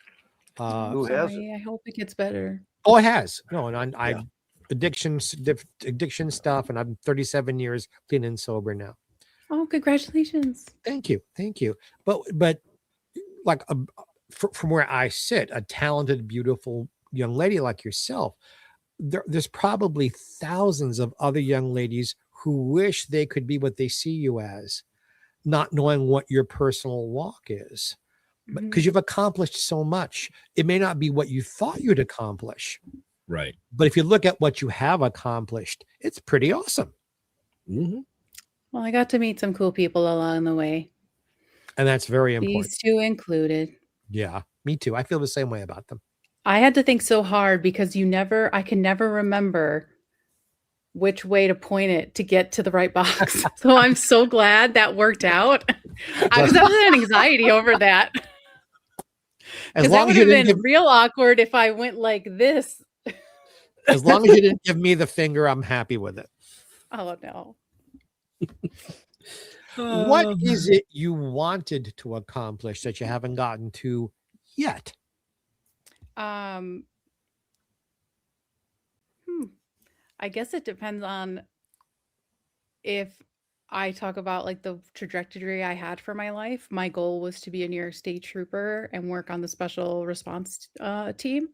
Speaker 2: Who hasn't?
Speaker 12: I hope it gets better.
Speaker 11: Oh, it has. No, and I addiction stuff, and I'm 37 years clean and sober now.
Speaker 12: Oh, congratulations!
Speaker 11: Thank you. But like from where I sit, a talented, beautiful young lady like yourself, there's probably thousands of other young ladies who wish they could be what they see you as, not knowing what your personal walk is. Because you've accomplished so much. It may not be what you thought you'd accomplish.
Speaker 7: Right.
Speaker 11: But if you look at what you have accomplished, it's pretty awesome.
Speaker 7: Mm-hmm.
Speaker 12: Well, I got to meet some cool people along the way.
Speaker 11: And that's very important.
Speaker 12: These two included.
Speaker 11: Yeah, me too. I feel the same way about them.
Speaker 12: I had to think so hard because I can never remember which way to point it to get to the right box. So I'm so glad that worked out. I was having anxiety over that. Because that would have been real awkward if I went like this.
Speaker 11: As long as you didn't give me the finger, I'm happy with it.
Speaker 12: Oh, no.
Speaker 11: What is it you wanted to accomplish that you haven't gotten to yet?
Speaker 12: I guess it depends on if I talk about like the trajectory I had for my life. My goal was to be a New York State trooper and work on the special response team.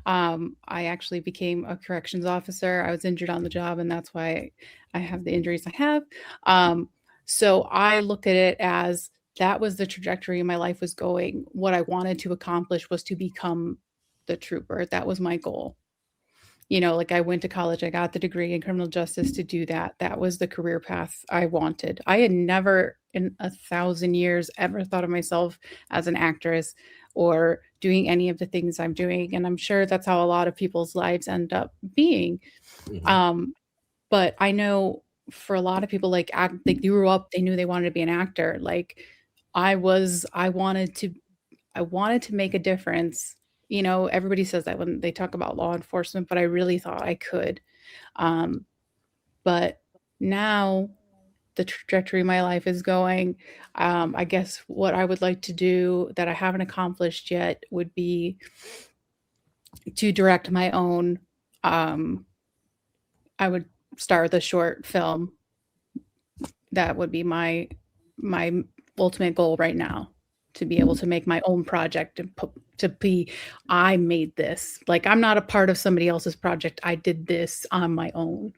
Speaker 12: I actually became a corrections officer. I was injured on the job, and that's why I have the injuries I have. So I look at it as that was the trajectory my life was going. What I wanted to accomplish was to become the trooper. That was my goal. You know, like I went to college, I got the degree in criminal justice to do that. That was the career path I wanted. I had never in 1,000 years ever thought of myself as an actress or doing any of the things I'm doing. And I'm sure that's how a lot of people's lives end up being. Mm-hmm. But I know for a lot of people, like they grew up, they knew they wanted to be an actor. Like I wanted to make a difference. You know, everybody says that when they talk about law enforcement, but I really thought I could. But now the trajectory my life is going, I guess what I would like to do that I haven't accomplished yet would be to direct my own. I would start the short film. That would be my ultimate goal right now, to be able to make my own project and I made this. Like I'm not a part of somebody else's project. I did this on my own.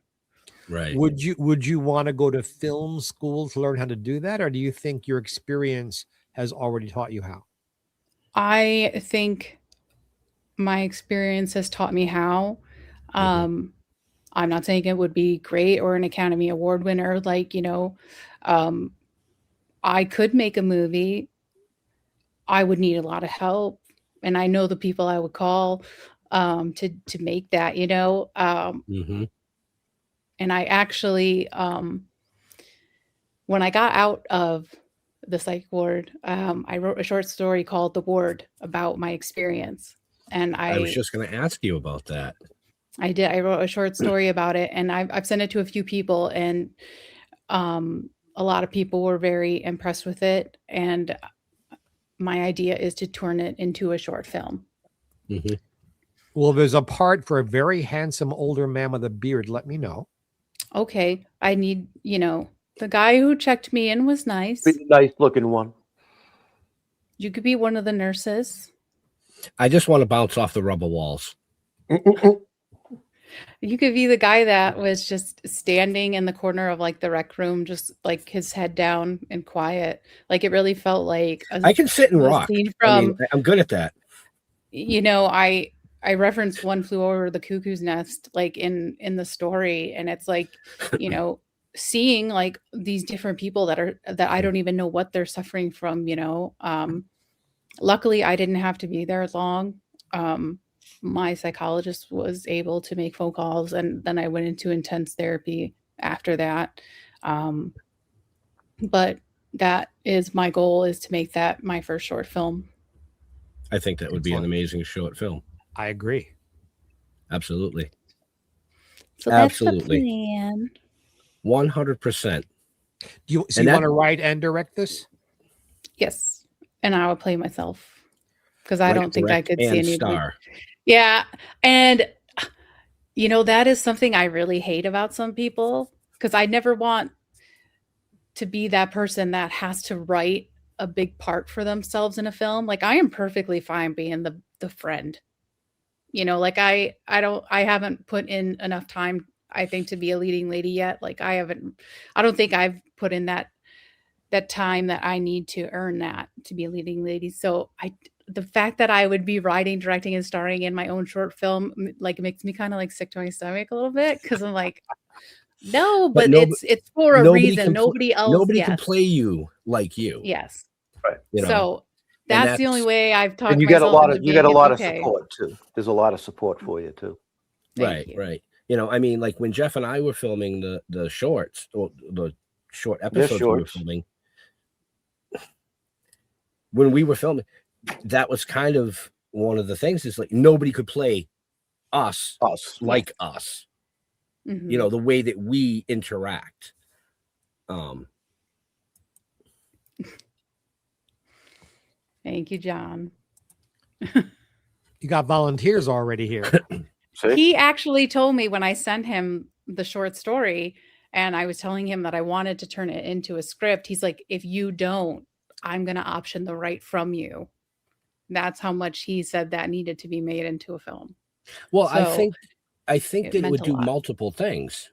Speaker 7: Right.
Speaker 11: Would you want to go to film school to learn how to do that? Or do you think your experience has already taught you how?
Speaker 12: I think my experience has taught me how. I'm not saying it would be great or an Academy Award winner. Like, you know, I could make a movie. I would need a lot of help. And I know the people I would call to make that, you know. And I actually, when I got out of the psych ward, I wrote a short story called The Ward about my experience. And I
Speaker 7: was just going to ask you about that.
Speaker 12: I did. I wrote a short story about it, and I've sent it to a few people, and a lot of people were very impressed with it. And my idea is to turn it into a short film.
Speaker 11: Well, there's a part for a very handsome older man with a beard. Let me know.
Speaker 12: Okay. I need, you know, the guy who checked me in was nice.
Speaker 2: Nice looking one.
Speaker 12: You could be one of the nurses.
Speaker 7: I just want to bounce off the rubber walls.
Speaker 12: You could be the guy that was just standing in the corner of like the rec room, just like his head down and quiet. Like it really felt like
Speaker 7: I can sit and rock. I'm good at that.
Speaker 12: You know, I referenced One Flew Over the Cuckoo's Nest, like in the story, and it's like, you know, seeing like these different people that I don't even know what they're suffering from, luckily I didn't have to be there long. My psychologist was able to make phone calls, and then I went into intense therapy after that. But that is my goal, is to make that my first short film.
Speaker 7: I think that would be an amazing short film.
Speaker 11: I agree.
Speaker 7: Absolutely.
Speaker 12: So that's the plan.
Speaker 7: 100%.
Speaker 11: So you want to write and direct this?
Speaker 12: Yes. And I would play myself, because I don't think I could see anybody.
Speaker 7: Star.
Speaker 12: Yeah. And, that is something I really hate about some people, because I never want to be that person that has to write a big part for themselves in a film. Like, I am perfectly fine being the friend. Like I haven't put in enough time, I think, to be a leading lady yet. Like I don't think I've put in that time that I need to earn that to be a leading lady. So the fact that I would be writing, directing, and starring in my own short film, like, makes me kind of like sick to my stomach a little bit, because I'm like, no, but it's for a reason. Nobody
Speaker 7: can play you like you.
Speaker 12: Yes.
Speaker 2: Right.
Speaker 12: So that's the only way I've talked.
Speaker 2: And you get a lot of support too. There's a lot of support for you too.
Speaker 7: Right. I mean, like when Jeff and I were filming the shorts, or the short episodes we were filming, when we were filming, that was kind of one of the things, is like nobody could play us like us.
Speaker 12: Mm-hmm.
Speaker 7: The way that we interact.
Speaker 12: Thank you, John.
Speaker 11: You got volunteers already here.
Speaker 12: He actually told me, when I sent him the short story and I was telling him that I wanted to turn it into a script, he's like, if you don't, I'm going to option the right from you. That's how much he said that needed to be made into a film.
Speaker 7: Well, so I think that it would do multiple things.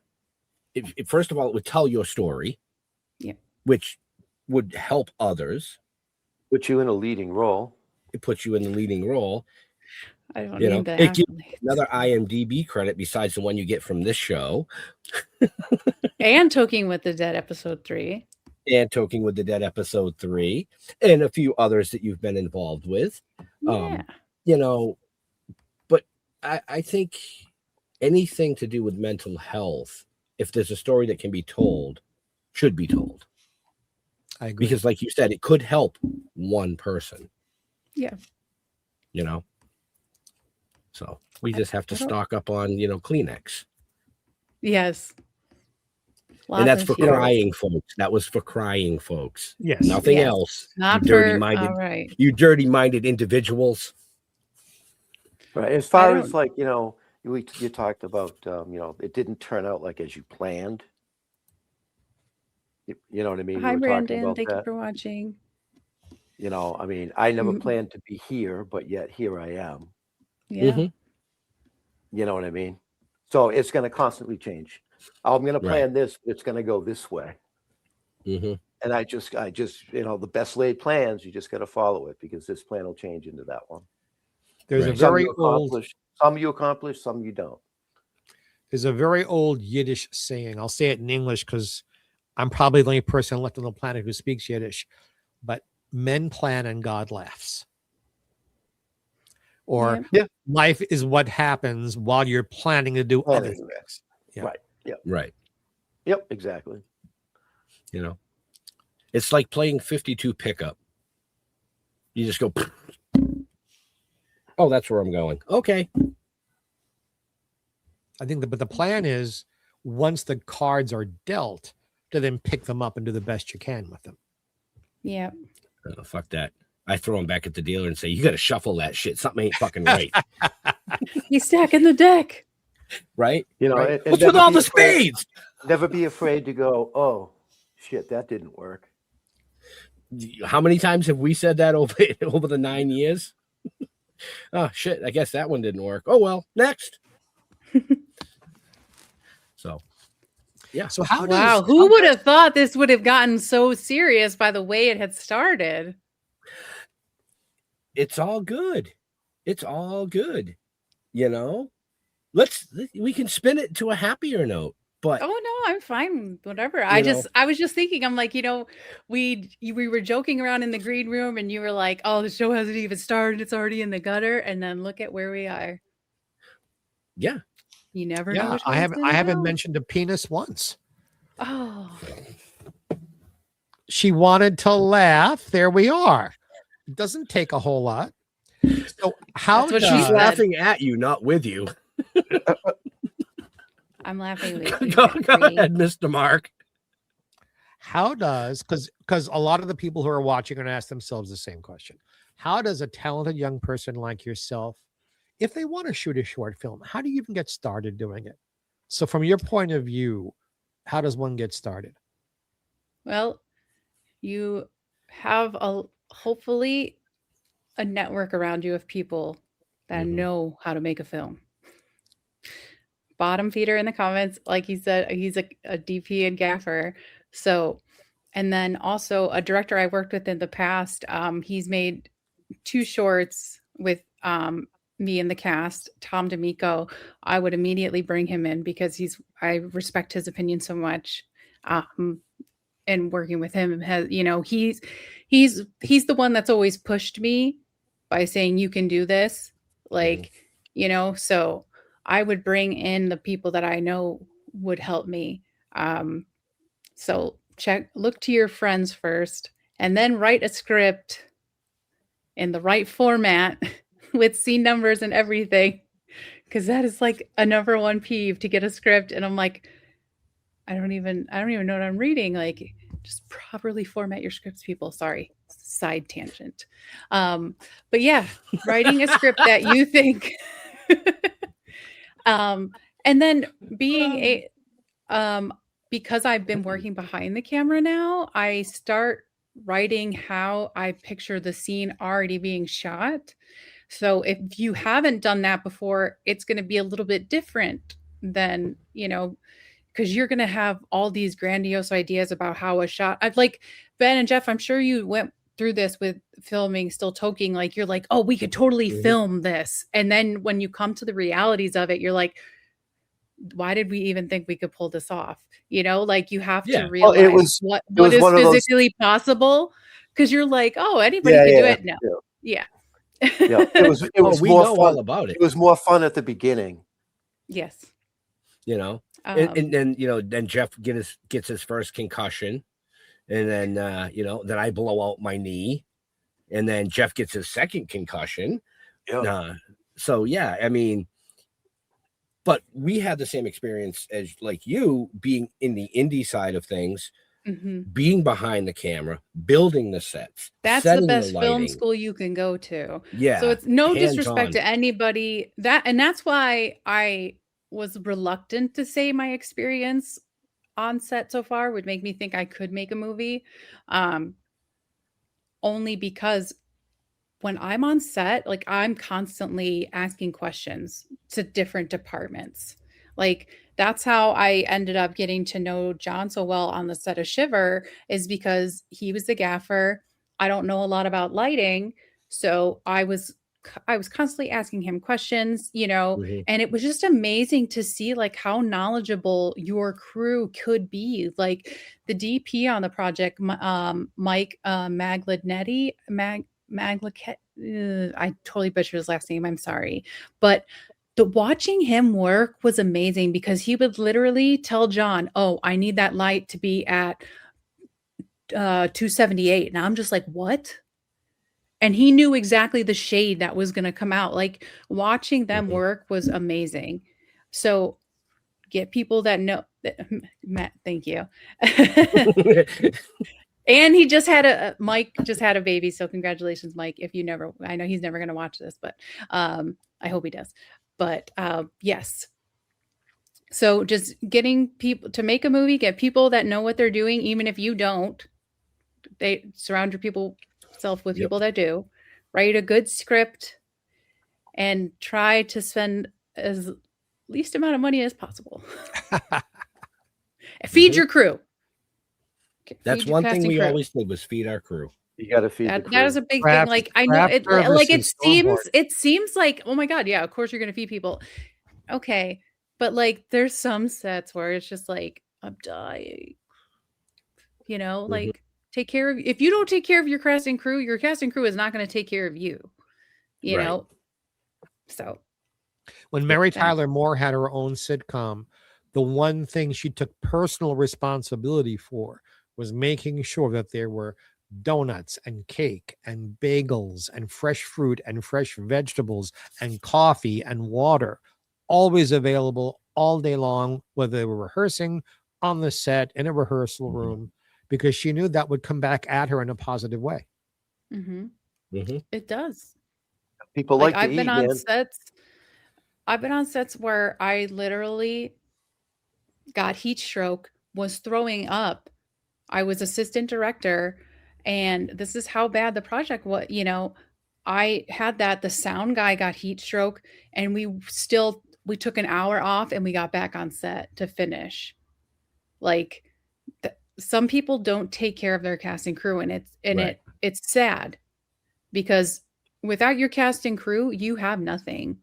Speaker 7: First of all, it would tell your story, which would help others.
Speaker 2: Put you in a leading role.
Speaker 7: It puts you in the leading role.
Speaker 12: I don't need that.
Speaker 7: It gives you another IMDb credit besides the one you get from this show.
Speaker 12: And Toking with the Dead episode 3.
Speaker 7: And Toking with the Dead episode 3. And a few others that you've been involved with.
Speaker 12: Yeah.
Speaker 7: But I think anything to do with mental health, if there's a story that can be told, should be told.
Speaker 11: I agree.
Speaker 7: Because like you said, it could help one person.
Speaker 12: Yeah.
Speaker 7: So we just have to stock up on, Kleenex.
Speaker 12: Yes.
Speaker 7: And that's for crying folks. That was for crying folks.
Speaker 11: Yes.
Speaker 7: Nothing else.
Speaker 12: Not
Speaker 7: you dirty-minded,
Speaker 12: right.
Speaker 7: You dirty-minded individuals.
Speaker 2: Right. As far as like, you talked about, it didn't turn out like as you planned. You know what I mean?
Speaker 12: Hi, Brandon. Thank you for watching.
Speaker 2: I mean, I never planned to be here, but yet here I am.
Speaker 12: Yeah.
Speaker 7: Mm-hmm.
Speaker 2: You know what I mean? So it's going to constantly change. I'm going to plan this. It's going to go this way.
Speaker 7: Mm-hmm.
Speaker 2: And I just, the best laid plans, you just got to follow it, because this plan will change into that one.
Speaker 11: There's a very old.
Speaker 2: Some you accomplish, some you don't.
Speaker 11: There's a very old Yiddish saying. I'll say it in English because I'm probably the only person left on the planet who speaks Yiddish. But men plan and God laughs. Or life is what happens while you're planning to do other things.
Speaker 2: Yeah. Right. Yep.
Speaker 7: Right.
Speaker 2: Yep. Exactly.
Speaker 7: It's like playing 52 pickup. You just go, oh, that's where I'm going. Okay.
Speaker 11: I think but the plan is, once the cards are dealt, to then pick them up and do the best you can with them.
Speaker 12: Yeah.
Speaker 7: Oh, fuck that. I throw them back at the dealer and say, you got to shuffle that shit. Something ain't fucking right.
Speaker 12: He's stacking the deck.
Speaker 7: Right?
Speaker 2: Right?
Speaker 7: What's with all the spades?
Speaker 2: Never be afraid to go, oh, shit, that didn't work.
Speaker 7: How many times have we said that over the 9 years? Oh, shit, I guess that one didn't work. Oh, well, next. So, yeah.
Speaker 11: So
Speaker 12: who would have thought this would have gotten so serious by the way it had started?
Speaker 7: It's all good. It's all good. We can spin it to a happier note. But
Speaker 12: oh I'm fine. Whatever.
Speaker 7: You
Speaker 12: I
Speaker 7: know?
Speaker 12: was just thinking, I'm like, we were joking around in the green room and you were like, oh, the show hasn't even started. It's already in the gutter. And then look at where we are.
Speaker 7: Yeah.
Speaker 12: You never know.
Speaker 11: Yeah,
Speaker 12: Which
Speaker 11: I
Speaker 12: way it's
Speaker 11: haven't
Speaker 12: gonna
Speaker 11: I haven't
Speaker 12: go.
Speaker 11: mentioned a penis once.
Speaker 12: Oh,
Speaker 11: She wanted to laugh. There we are. It doesn't take a whole lot. So how
Speaker 12: That's what she
Speaker 7: She's
Speaker 12: said.
Speaker 7: laughing at you, not with you.
Speaker 12: I'm laughing with you.
Speaker 7: Go ahead, Mr. Mark.
Speaker 11: How does because a lot of the people who are watching are going to ask themselves the same question. How does a talented young person like yourself, if they want to shoot a short film, how do you even get started doing it? So from your point of view, how does one get started?
Speaker 12: Well, you have hopefully a network around you of people that know how to make a film. Bottom feeder in the comments, like he said, he's a DP and gaffer. So, and then also a director I worked with in the past. He's made 2 shorts with me in the cast, Tom D'Amico. I would immediately bring him in because I respect his opinion so much. And working with him has, he's the one that's always pushed me by saying you can do this, like, so I would bring in the people that I know would help me. So look to your friends first, and then write a script in the right format with scene numbers and everything, because that is like a number one peeve, to get a script and I'm like, I don't even know what I'm reading. Like, just properly format your scripts, people. Sorry, side tangent. But yeah, writing a script that you think, and then being because I've been working behind the camera now, I start writing how I picture the scene already being shot. So if you haven't done that before, it's going to be a little bit different than, because you're going to have all these grandiose ideas about how a shot. I'd like Ben and Jeff, I'm sure you went through this with filming Still Toking. Like, you're like, oh, we could totally film this. And then when you come to the realities of it, you're like, why did we even think we could pull this off? Like, you have to realize what is physically possible. Because you're like, oh, anybody can do it. No. Yeah.
Speaker 2: It was
Speaker 7: we
Speaker 2: more
Speaker 7: know
Speaker 2: fun.
Speaker 7: all about it.
Speaker 2: It was more fun at the beginning.
Speaker 12: Yes.
Speaker 7: And then then Jeff gets his first concussion, and then then I blow out my knee, and then Jeff gets his second concussion. So yeah, I mean, but we had the same experience as like you, being in the indie side of things, being behind the camera, building the sets.
Speaker 12: That's the best film school you can go to.
Speaker 7: Yeah.
Speaker 12: So it's no disrespect to anybody and that's why I was reluctant to say my experience on set so far would make me think I could make a movie. Only because when I'm on set, like, I'm constantly asking questions to different departments. Like, that's how I ended up getting to know John so well on the set of Shiver, is because he was the gaffer. I don't know a lot about lighting, so I was constantly asking him questions, and it was just amazing to see like how knowledgeable your crew could be. Like, the DP on the project, Mike Maglanetti, I totally butchered his last name. I'm sorry. But watching him work was amazing, because he would literally tell John, oh, I need that light to be at 278. And I'm just like, what? And he knew exactly the shade that was going to come out. Like, watching them work was amazing. So get people that know Matt, thank you. And he just had Mike just had a baby. So congratulations, Mike. I know he's never going to watch this, but I hope he does. But yes. So just getting people to make a movie, get people that know what they're doing. Even if you don't, they surround yourself with people that do. Write a good script and try to spend as least amount of money as possible. Feed your crew.
Speaker 7: That's one thing we always did, was feed our crew.
Speaker 2: You got to feed the crew.
Speaker 12: That is a big thing. Like, I know it. Like, it seems like, oh my god, yeah, of course you're going to feed people. Okay, but like, there's some sets where it's just like, I'm dying. You know, like take care of, if you don't take care of your cast and crew is not going to take care of you, you know? So
Speaker 11: when Mary Tyler Moore had her own sitcom, the one thing she took personal responsibility for was making sure that there were donuts and cake and bagels and fresh fruit and fresh vegetables and coffee and water always available all day long, whether they were rehearsing on the set, in a rehearsal room, because she knew that would come back at her in a positive way.
Speaker 12: It does.
Speaker 2: People like to
Speaker 12: I've
Speaker 2: eat,
Speaker 12: been on
Speaker 2: man.
Speaker 12: sets. I've been on sets where I literally got heat stroke, was throwing up. I was assistant director, and this is how bad the project was. You know, I had that. The sound guy got heat stroke, and we took an hour off, and we got back on set to finish. Like, some people don't take care of their cast and crew, and it's sad, because without your cast and crew, you have nothing.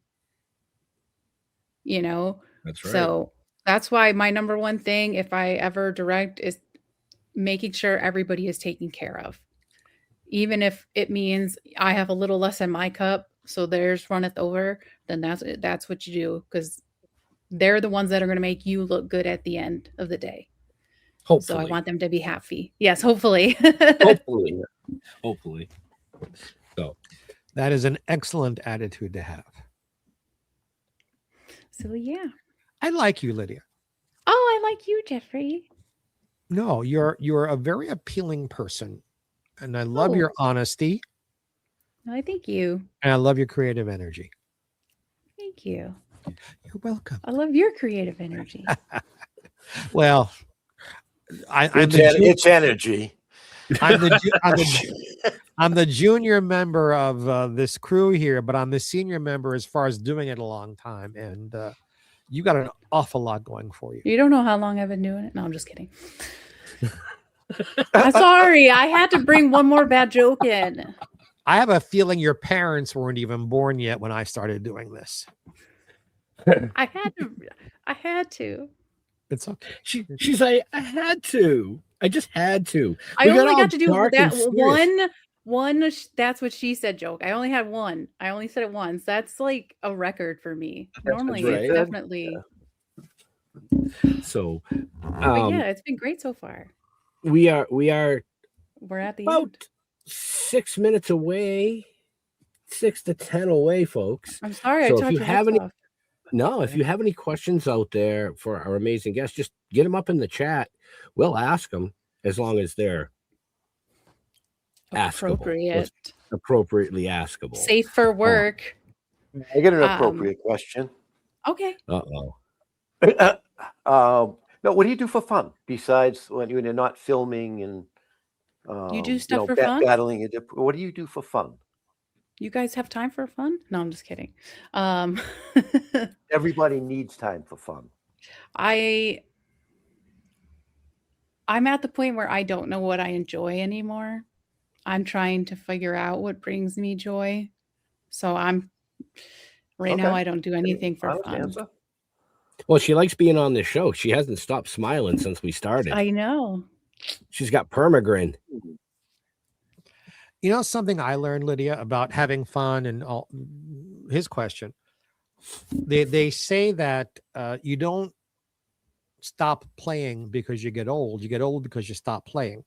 Speaker 12: You know,
Speaker 7: That's right.
Speaker 12: So that's why my number one thing, if I ever direct, is making sure everybody is taken care of. Even if it means I have a little less in my cup, so theirs runneth over, then that's what you do, because they're the ones that are going to make you look good at the end of the day.
Speaker 7: Hopefully.
Speaker 12: So I want them to be happy. Yes, hopefully.
Speaker 7: Hopefully. So
Speaker 11: that is an excellent attitude to have.
Speaker 12: So yeah.
Speaker 11: I like you, Lydia.
Speaker 12: Oh, I like you, Jeffrey.
Speaker 11: No, you're a very appealing person, and I love your honesty.
Speaker 12: I thank you.
Speaker 11: And I love your creative energy.
Speaker 12: Thank you.
Speaker 11: You're welcome.
Speaker 12: I love your creative energy.
Speaker 11: Well,
Speaker 2: it's energy.
Speaker 11: I'm the junior member of this crew here, but I'm the senior member as far as doing it a long time, and you got an awful lot going for you.
Speaker 12: You don't know how long I've been doing it. No, I'm just kidding. I'm sorry. I had to bring one more bad joke in.
Speaker 11: I have a feeling your parents weren't even born yet when I started doing this.
Speaker 12: I had to.
Speaker 11: It's okay.
Speaker 7: She's like, I had to. I just had to.
Speaker 12: I only got to do that one. That's what she said joke. I only had one. I only said it once. That's like a record for me. Normally, it's definitely.
Speaker 7: So,
Speaker 12: but yeah, it's been great so far.
Speaker 7: We're at the
Speaker 12: about end.
Speaker 7: 6 minutes away, 6 to 10 away, folks.
Speaker 12: I'm sorry.
Speaker 7: So
Speaker 12: I talked
Speaker 7: if you have any questions out there for our amazing guests, just get them up in the chat. We'll ask them, as long as they're
Speaker 12: appropriate,
Speaker 7: appropriately askable,
Speaker 12: safe for work.
Speaker 2: I get an appropriate question.
Speaker 12: Okay.
Speaker 2: No, what do you do for fun besides when you're not filming and
Speaker 12: you do stuff for fun?
Speaker 2: Battling what do you do for fun?
Speaker 12: You guys have time for fun? No, I'm just kidding.
Speaker 2: Everybody needs time for fun.
Speaker 12: I'm at the point where I don't know what I enjoy anymore. I'm trying to figure out what brings me joy. So now I don't do anything for fun.
Speaker 2: Answer.
Speaker 7: Well, she likes being on this show. She hasn't stopped smiling since we started.
Speaker 12: I know.
Speaker 7: She's got permagrin.
Speaker 11: You know something I learned, Lydia, about having fun and all his question. They say that you don't stop playing because you get old. You get old because you stop playing.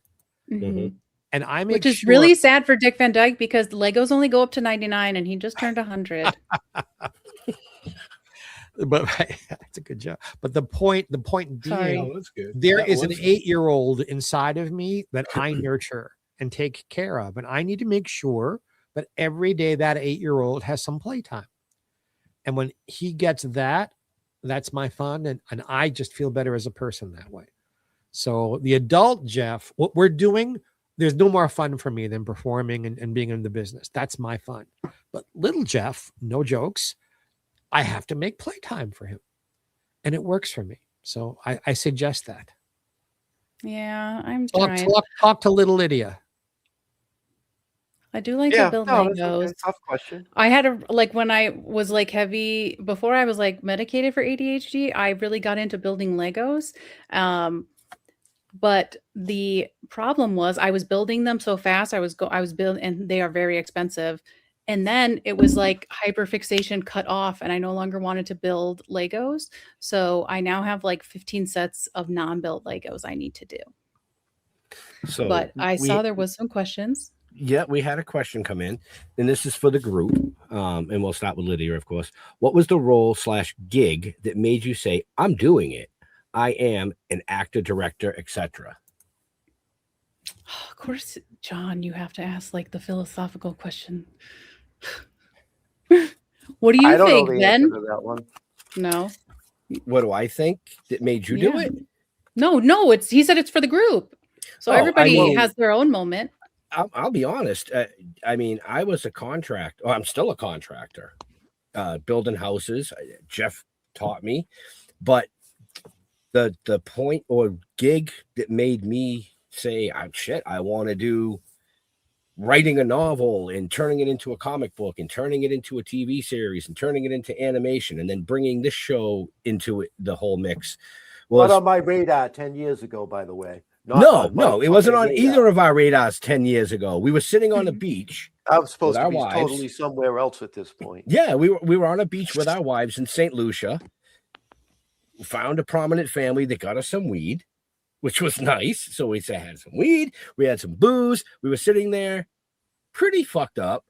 Speaker 12: Mm-hmm.
Speaker 11: And I make
Speaker 12: Which is really sad for Dick Van Dyke, because Legos only go up to 99 and he just turned 100.
Speaker 11: But that's a good job. But the point being,
Speaker 7: that's good.
Speaker 11: There is an 8-year-old inside of me that I nurture and take care of. And I need to make sure that every day that 8-year-old has some playtime. And when he gets that, that's my fun. And I just feel better as a person that way. So the adult Jeff, what we're doing, there's no more fun for me than performing and being in the business. That's my fun. But little Jeff, no jokes, I have to make playtime for him. And it works for me. So I suggest that.
Speaker 12: Yeah, I'm trying.
Speaker 11: Talk to little Lydia.
Speaker 12: I do like
Speaker 2: Yeah,
Speaker 12: to build
Speaker 2: no, that's
Speaker 12: Legos.
Speaker 2: okay. Tough question.
Speaker 12: I had a like when I was like heavy before I was like medicated for ADHD, I really got into building Legos. But the problem was I was building them so fast. I was building, and they are very expensive. And then it was like hyperfixation cut off, and I no longer wanted to build Legos. So I now have like 15 sets of non-built Legos I need to do.
Speaker 7: So
Speaker 12: But I saw there was some questions.
Speaker 7: Yeah, we had a question come in, and this is for the group. And we'll start with Lydia, of course. What was the role/gig that made you say, "I'm doing it. I am an actor, director, etc."
Speaker 12: Of course, John, you have to ask like the philosophical question. What do you
Speaker 2: I don't
Speaker 12: think,
Speaker 2: know the
Speaker 12: Ben?
Speaker 2: answer to that one.
Speaker 12: No.
Speaker 7: What do I think that made you do it?
Speaker 12: No, he said it's for the group. So everybody has their own moment.
Speaker 7: I'll be honest. I mean, I was a contractor. I'm still a contractor, building houses. Jeff taught me, but the point or gig that made me say, I want to do writing a novel and turning it into a comic book and turning it into a TV series and turning it into animation and then bringing this show into the whole mix.
Speaker 2: Not on my radar 10 years ago, by the way.
Speaker 7: No, it wasn't on either of our radars 10 years ago. We were sitting on the beach.
Speaker 2: I was supposed to be
Speaker 7: wives.
Speaker 2: totally somewhere else at this point.
Speaker 7: Yeah, we were on a beach with our wives in St. Lucia. We found a prominent family that got us some weed, which was nice. So we had some weed. We had some booze. We were sitting there pretty fucked up.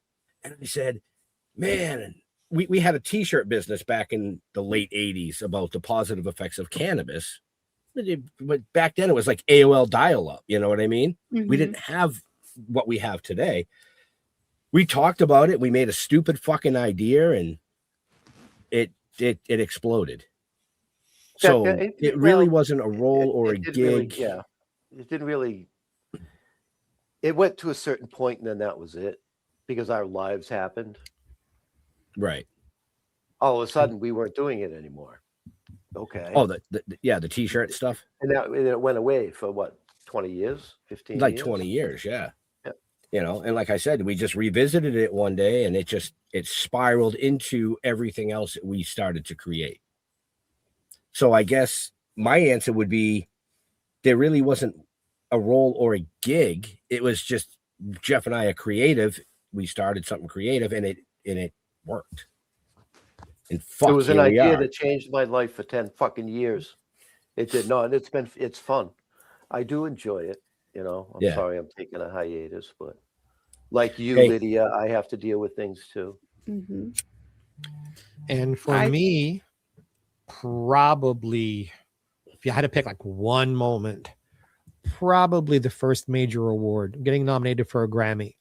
Speaker 7: And we said, man, we had a T-shirt business back in the late 80s about the positive effects of cannabis. But back then it was like AOL dial-up, you know what I mean?
Speaker 12: Mm-hmm.
Speaker 7: We didn't have what we have today. We talked about it. We made a stupid fucking idea, and it exploded. So it really wasn't a role or a gig.
Speaker 2: Really, it didn't really. It went to a certain point, and then that was it, because our lives happened.
Speaker 7: Right.
Speaker 2: All of a sudden, we weren't doing it anymore. Okay.
Speaker 7: Oh, the T-shirt stuff.
Speaker 2: And it went away for what, 20 years, 15
Speaker 7: like
Speaker 2: years?
Speaker 7: 20 years, yeah. You know, and like I said, we just revisited it one day, and it spiraled into everything else that we started to create. So I guess my answer would be there really wasn't a role or a gig. It was just Jeff and I are creative. We started something creative, and it worked. And
Speaker 2: it was an idea that changed my life for 10 fucking years. It did not. It's fun. I do enjoy it. You know, I'm sorry I'm taking a hiatus, but like you, Lydia, I have to deal with things too.
Speaker 12: Mm-hmm.
Speaker 11: And for me, probably, if you had to pick like one moment, probably the first major award, getting nominated for a Grammy.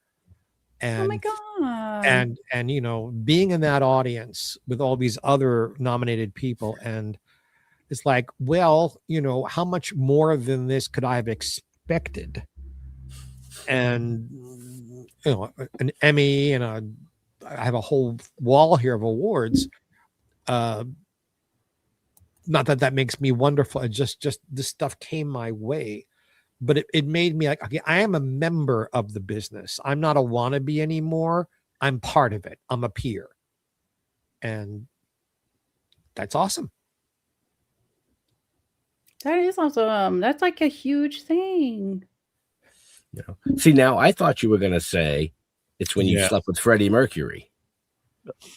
Speaker 11: And,
Speaker 12: oh my God.
Speaker 11: And you know, being in that audience with all these other nominated people, and it's like, well, you know, how much more than this could I have expected? And you know, an Emmy and I have a whole wall here of awards. Not that makes me wonderful. It just this stuff came my way, but it made me like, okay, I am a member of the business. I'm not a wannabe anymore. I'm part of it. I'm a peer, and that's awesome.
Speaker 12: That is awesome. That's like a huge thing.
Speaker 7: No. See, now I thought you were going to say it's when you slept with Freddie Mercury.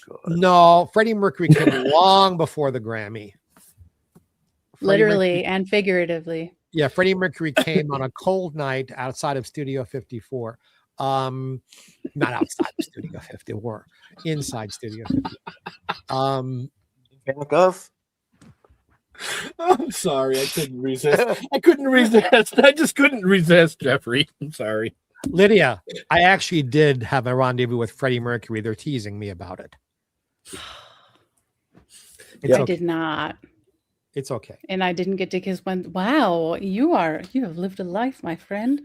Speaker 2: Oh,
Speaker 11: no, Freddie Mercury came long before the Grammy.
Speaker 12: Literally and figuratively.
Speaker 11: Yeah, Freddie Mercury came on a cold night outside of Studio 54. Not outside of Studio 54, inside Studio 54.
Speaker 2: Back off.
Speaker 7: I'm sorry, I couldn't resist. I just couldn't resist, Jeffrey. I'm sorry.
Speaker 11: Lydia, I actually did have a rendezvous with Freddie Mercury. They're teasing me about it.
Speaker 12: I did not.
Speaker 11: It's okay.
Speaker 12: And I didn't get to kiss one. Wow, you have lived a life, my friend.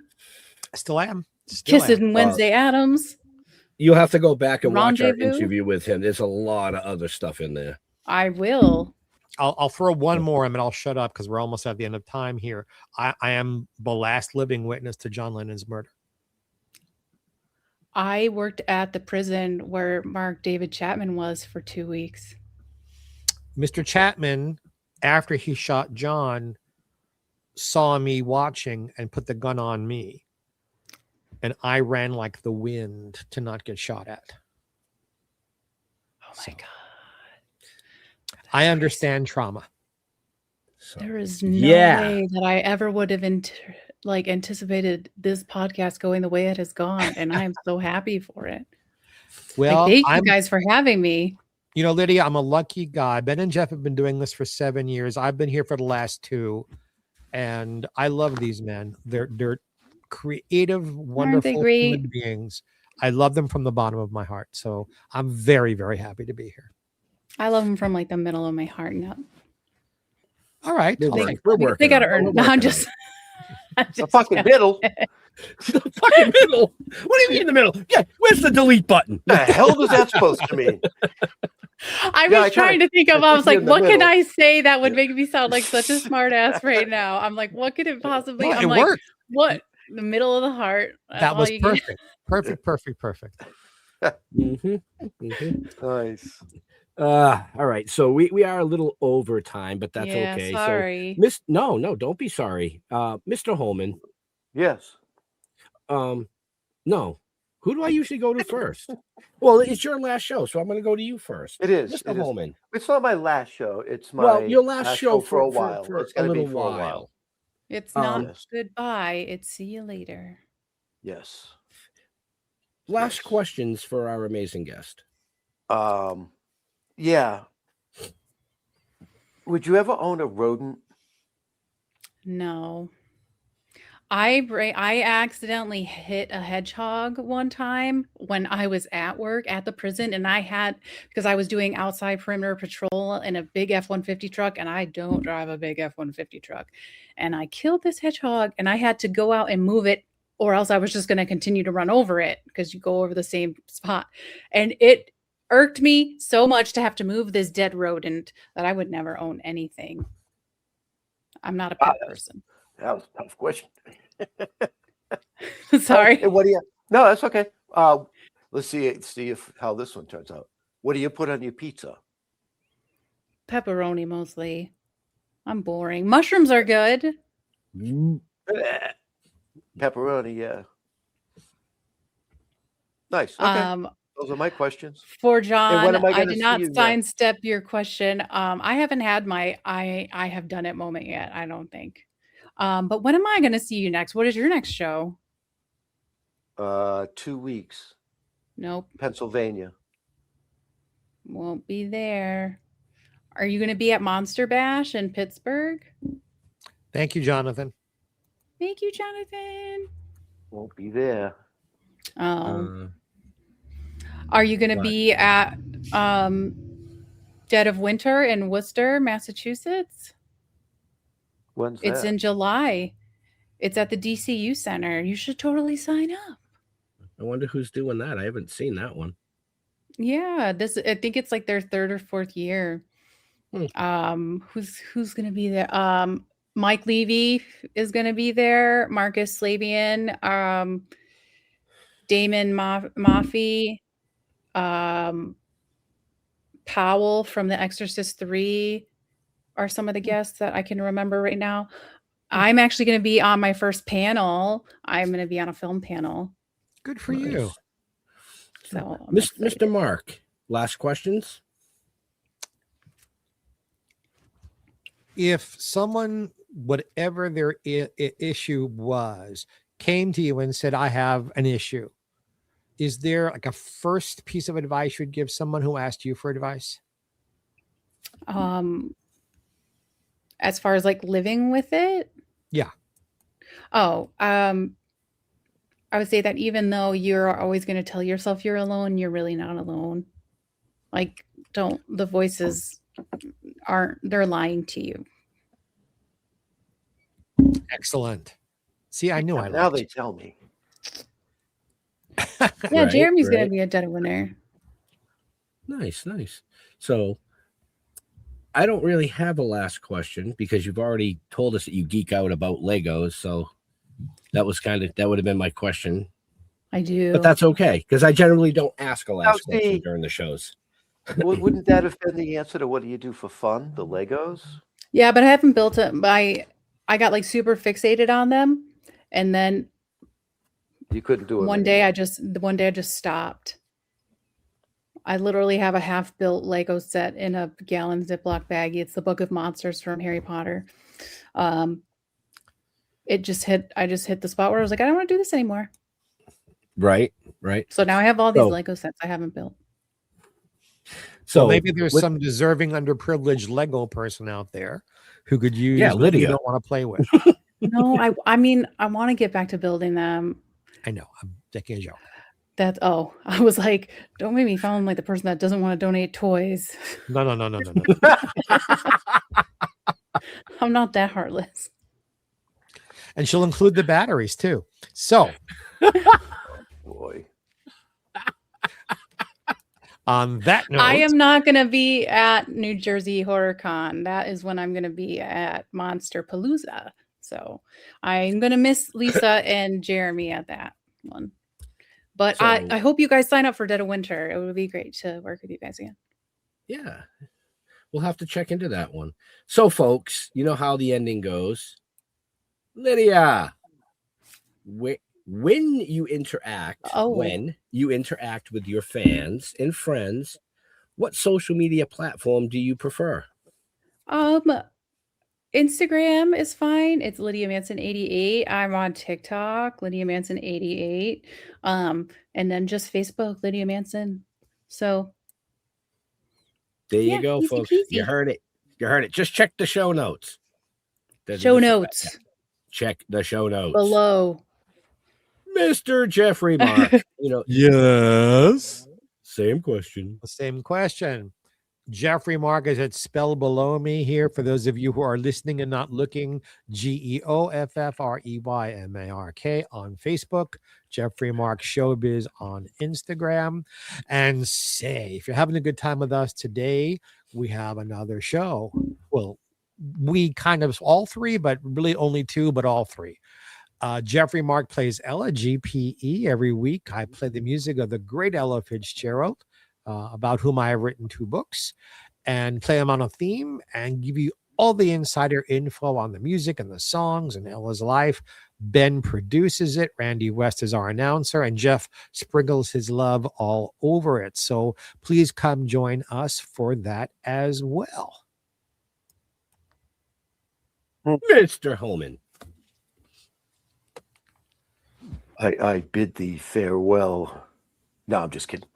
Speaker 11: I still am.
Speaker 12: Kissing Wednesday Addams.
Speaker 7: You'll have to go back and watch our
Speaker 12: Rendezvous?
Speaker 7: interview with him. There's a lot of other stuff in there.
Speaker 12: I will.
Speaker 11: I'll throw one more and then I'll shut up because we're almost at the end of time here. I am the last living witness to John Lennon's murder.
Speaker 12: I worked at the prison where Mark David Chapman was for 2 weeks.
Speaker 11: Mr. Chapman, after he shot John, saw me watching and put the gun on me. And I ran like the wind to not get shot at.
Speaker 12: Oh my God.
Speaker 11: I understand trauma.
Speaker 7: So,
Speaker 12: There is no way that I ever would have anticipated this podcast going the way it has gone. And I am so happy for it.
Speaker 11: Well,
Speaker 12: thank you guys for having me.
Speaker 11: You know, Lydia, I'm a lucky guy. Ben and Jeff have been doing this for 7 years. I've been here for the last 2. And I love these men. They're creative, wonderful human beings. I love them from the bottom of my heart. So I'm very, very happy to be here.
Speaker 12: I love them from like the middle of my heart. No.
Speaker 11: All right.
Speaker 7: We're working.
Speaker 12: They got to earn. No, I'm just
Speaker 2: the fucking middle.
Speaker 7: The fucking middle. What do you mean in the middle? Yeah, where's the delete button?
Speaker 2: The hell does that supposed to mean?
Speaker 12: I was trying to think of. I was like, what can I say that would make me sound like such a smart ass right now? I'm like, what could it possibly?
Speaker 11: Well,
Speaker 12: I'm like,
Speaker 11: worked.
Speaker 12: What? The middle of the heart.
Speaker 11: That was perfect. Perfect.
Speaker 2: Nice.
Speaker 7: All right. So we are a little over time, but that's okay.
Speaker 12: Sorry.
Speaker 7: So no, don't be sorry. Mr. Holman.
Speaker 2: Yes.
Speaker 7: No. Who do I usually go to first? Well, it's your last show, so I'm going to go to you first.
Speaker 2: It is.
Speaker 7: Mr. Holman.
Speaker 2: It's not my last show. It's my
Speaker 7: your last show
Speaker 2: for a while.
Speaker 7: For
Speaker 2: it's going to be
Speaker 7: little
Speaker 2: for a while.
Speaker 12: It's not goodbye. It's see you later.
Speaker 2: Yes.
Speaker 7: Last questions for our amazing guest.
Speaker 2: Yeah. Would you ever own a rodent?
Speaker 12: No. I accidentally hit a hedgehog one time when I was at work at the prison, and because I was doing outside perimeter patrol in a big F-150 truck, and I don't drive a big F-150 truck, and I killed this hedgehog, and I had to go out and move it, or else I was just going to continue to run over it because you go over the same spot, and it irked me so much to have to move this dead rodent that I would never own anything. I'm not a pet person.
Speaker 2: That was a tough question.
Speaker 12: Sorry.
Speaker 2: Hey, what do you? No, that's okay. Let's see how this one turns out. What do you put on your pizza?
Speaker 12: Pepperoni mostly. I'm boring. Mushrooms are good.
Speaker 2: Pepperoni, yeah. Nice. Okay. Those are my questions.
Speaker 12: For John, I did not
Speaker 2: sidestep
Speaker 12: step your question. I haven't had my I have done it moment yet, I don't think. But when am I going to see you next? What is your next show?
Speaker 2: 2 weeks.
Speaker 12: Nope.
Speaker 2: Pennsylvania.
Speaker 12: Won't be there. Are you going to be at Monster Bash in Pittsburgh?
Speaker 11: Thank you, Jonathan.
Speaker 12: Thank you, Jonathan.
Speaker 2: Won't be there.
Speaker 12: Are you going to be at Dead of Winter in Worcester, Massachusetts?
Speaker 2: When's that?
Speaker 12: It's in July. It's at the DCU Center. You should totally sign up.
Speaker 7: I wonder who's doing that. I haven't seen that one.
Speaker 12: Yeah, I think it's like their 3rd or 4th year. Who's going to be there? Mike Levy is going to be there. Marcus Slavian, Damon Maffey, Powell from The Exorcist 3 are some of the guests that I can remember right now. I'm actually going to be on my first panel. I'm going to be on a film panel.
Speaker 11: Good for you.
Speaker 12: So,
Speaker 7: Mr. Mark, last questions.
Speaker 11: If someone, whatever their issue was, came to you and said, I have an issue, is there like a first piece of advice you'd give someone who asked you for advice?
Speaker 12: As far as like living with it?
Speaker 11: Yeah.
Speaker 12: I would say that even though you're always going to tell yourself you're alone, you're really not alone. Like, the voices they're lying to you.
Speaker 11: Excellent. See, I knew I
Speaker 2: now
Speaker 11: liked
Speaker 2: they
Speaker 11: you.
Speaker 2: tell me.
Speaker 12: Yeah, Jeremy's going to be a dead winner.
Speaker 7: Nice. So I don't really have a last question because you've already told us that you geek out about Legos. So that would have been my question.
Speaker 12: I do.
Speaker 7: But that's okay, because I generally don't ask a last
Speaker 2: see-
Speaker 7: question during the shows.
Speaker 2: Wouldn't that have been the answer to what do you do for fun? The Legos?
Speaker 12: Yeah, but I haven't built it. I got like super fixated on them, and then
Speaker 2: You couldn't do it.
Speaker 12: one day I just stopped. I literally have a half-built Lego set in a gallon Ziploc baggie. It's the Book of Monsters from Harry Potter. I just hit the spot where I was like, I don't want to do this anymore.
Speaker 7: Right.
Speaker 12: So now I have all these
Speaker 7: So-
Speaker 12: Lego sets I haven't built.
Speaker 11: So maybe there's some deserving underprivileged Lego person out there who could use what
Speaker 7: Lydia.
Speaker 11: you don't want to play with.
Speaker 12: No, I mean, I want to get back to building them.
Speaker 11: I know. I'm taking a joke.
Speaker 12: I was like, don't make me sound like the person that doesn't want to donate toys.
Speaker 11: No.
Speaker 12: I'm not that heartless.
Speaker 11: And she'll include the batteries too. So,
Speaker 2: Boy.
Speaker 11: on that note,
Speaker 12: I am not going to be at New Jersey Horror Con. That is when I'm going to be at Monster Palooza. So I'm going to miss Lisa and Jeremy at that one. But
Speaker 7: So-
Speaker 12: I hope you guys sign up for Dead of Winter. It would be great to work with you guys again.
Speaker 7: Yeah. We'll have to check into that one. So, folks, you know how the ending goes. Lydia, when you interact with your fans and friends, what social media platform do you prefer?
Speaker 12: Instagram is fine. It's Lydia Manson 88. I'm on TikTok, Lydia Manson 88. And then just Facebook, Lydia Manson. So
Speaker 7: There
Speaker 12: Yeah,
Speaker 7: you go,
Speaker 12: easy
Speaker 7: folks.
Speaker 12: peasy.
Speaker 7: You heard it. Just check the show notes.
Speaker 12: show notes
Speaker 7: Check the show notes.
Speaker 12: below.
Speaker 7: Mr. Jeffrey Mark.
Speaker 11: yes.
Speaker 7: Same question.
Speaker 11: The same question. Jeffrey Mark is it spelled below me here for those of you who are listening and not looking. GeoffreyMark on Facebook. Jeffrey Mark Showbiz on Instagram. And say, if you're having a good time with us today, we have another show. Well, we kind of all three, but really only two, but all three. Jeffrey Mark plays Ella, GPE, every week. I play the music of the great Ella Fitzgerald, about whom I have written 2 books, and play them on a theme and give you all the insider info on the music and the songs and Ella's life. Ben produces it. Randy West is our announcer, and Jeff sprinkles his love all over it. So please come join us for that as well.
Speaker 7: Mr. Holman.
Speaker 2: I bid thee farewell. No, I'm just kidding.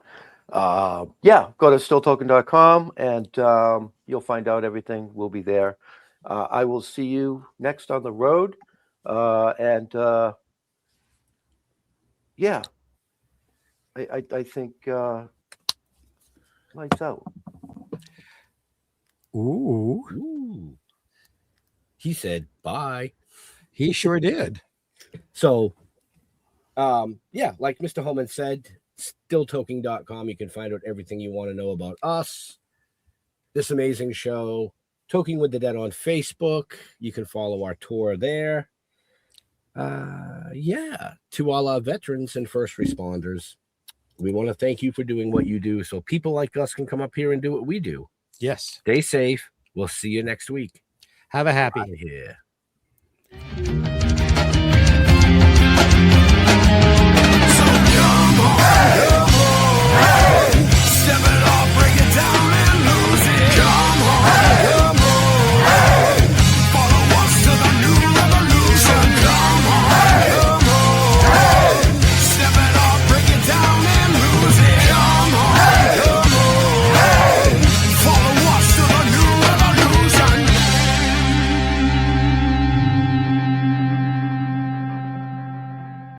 Speaker 2: Yeah, go to stilltoken.com and you'll find out everything. We'll be there. I will see you next on the road. Yeah, I think lights out.
Speaker 11: Ooh.
Speaker 7: He said bye.
Speaker 11: He sure did.
Speaker 7: So, yeah, like Mr. Holman said, stilltoking.com. You can find out everything you want to know about us, this amazing show, Toking with the Dead on Facebook. You can follow our tour there. Yeah, to all our veterans and first responders, we want to thank you for doing what you do so people like us can come up here and do what we do.
Speaker 11: Yes.
Speaker 7: Stay safe. We'll see you next week.
Speaker 11: Have a happy.
Speaker 7: Out of here.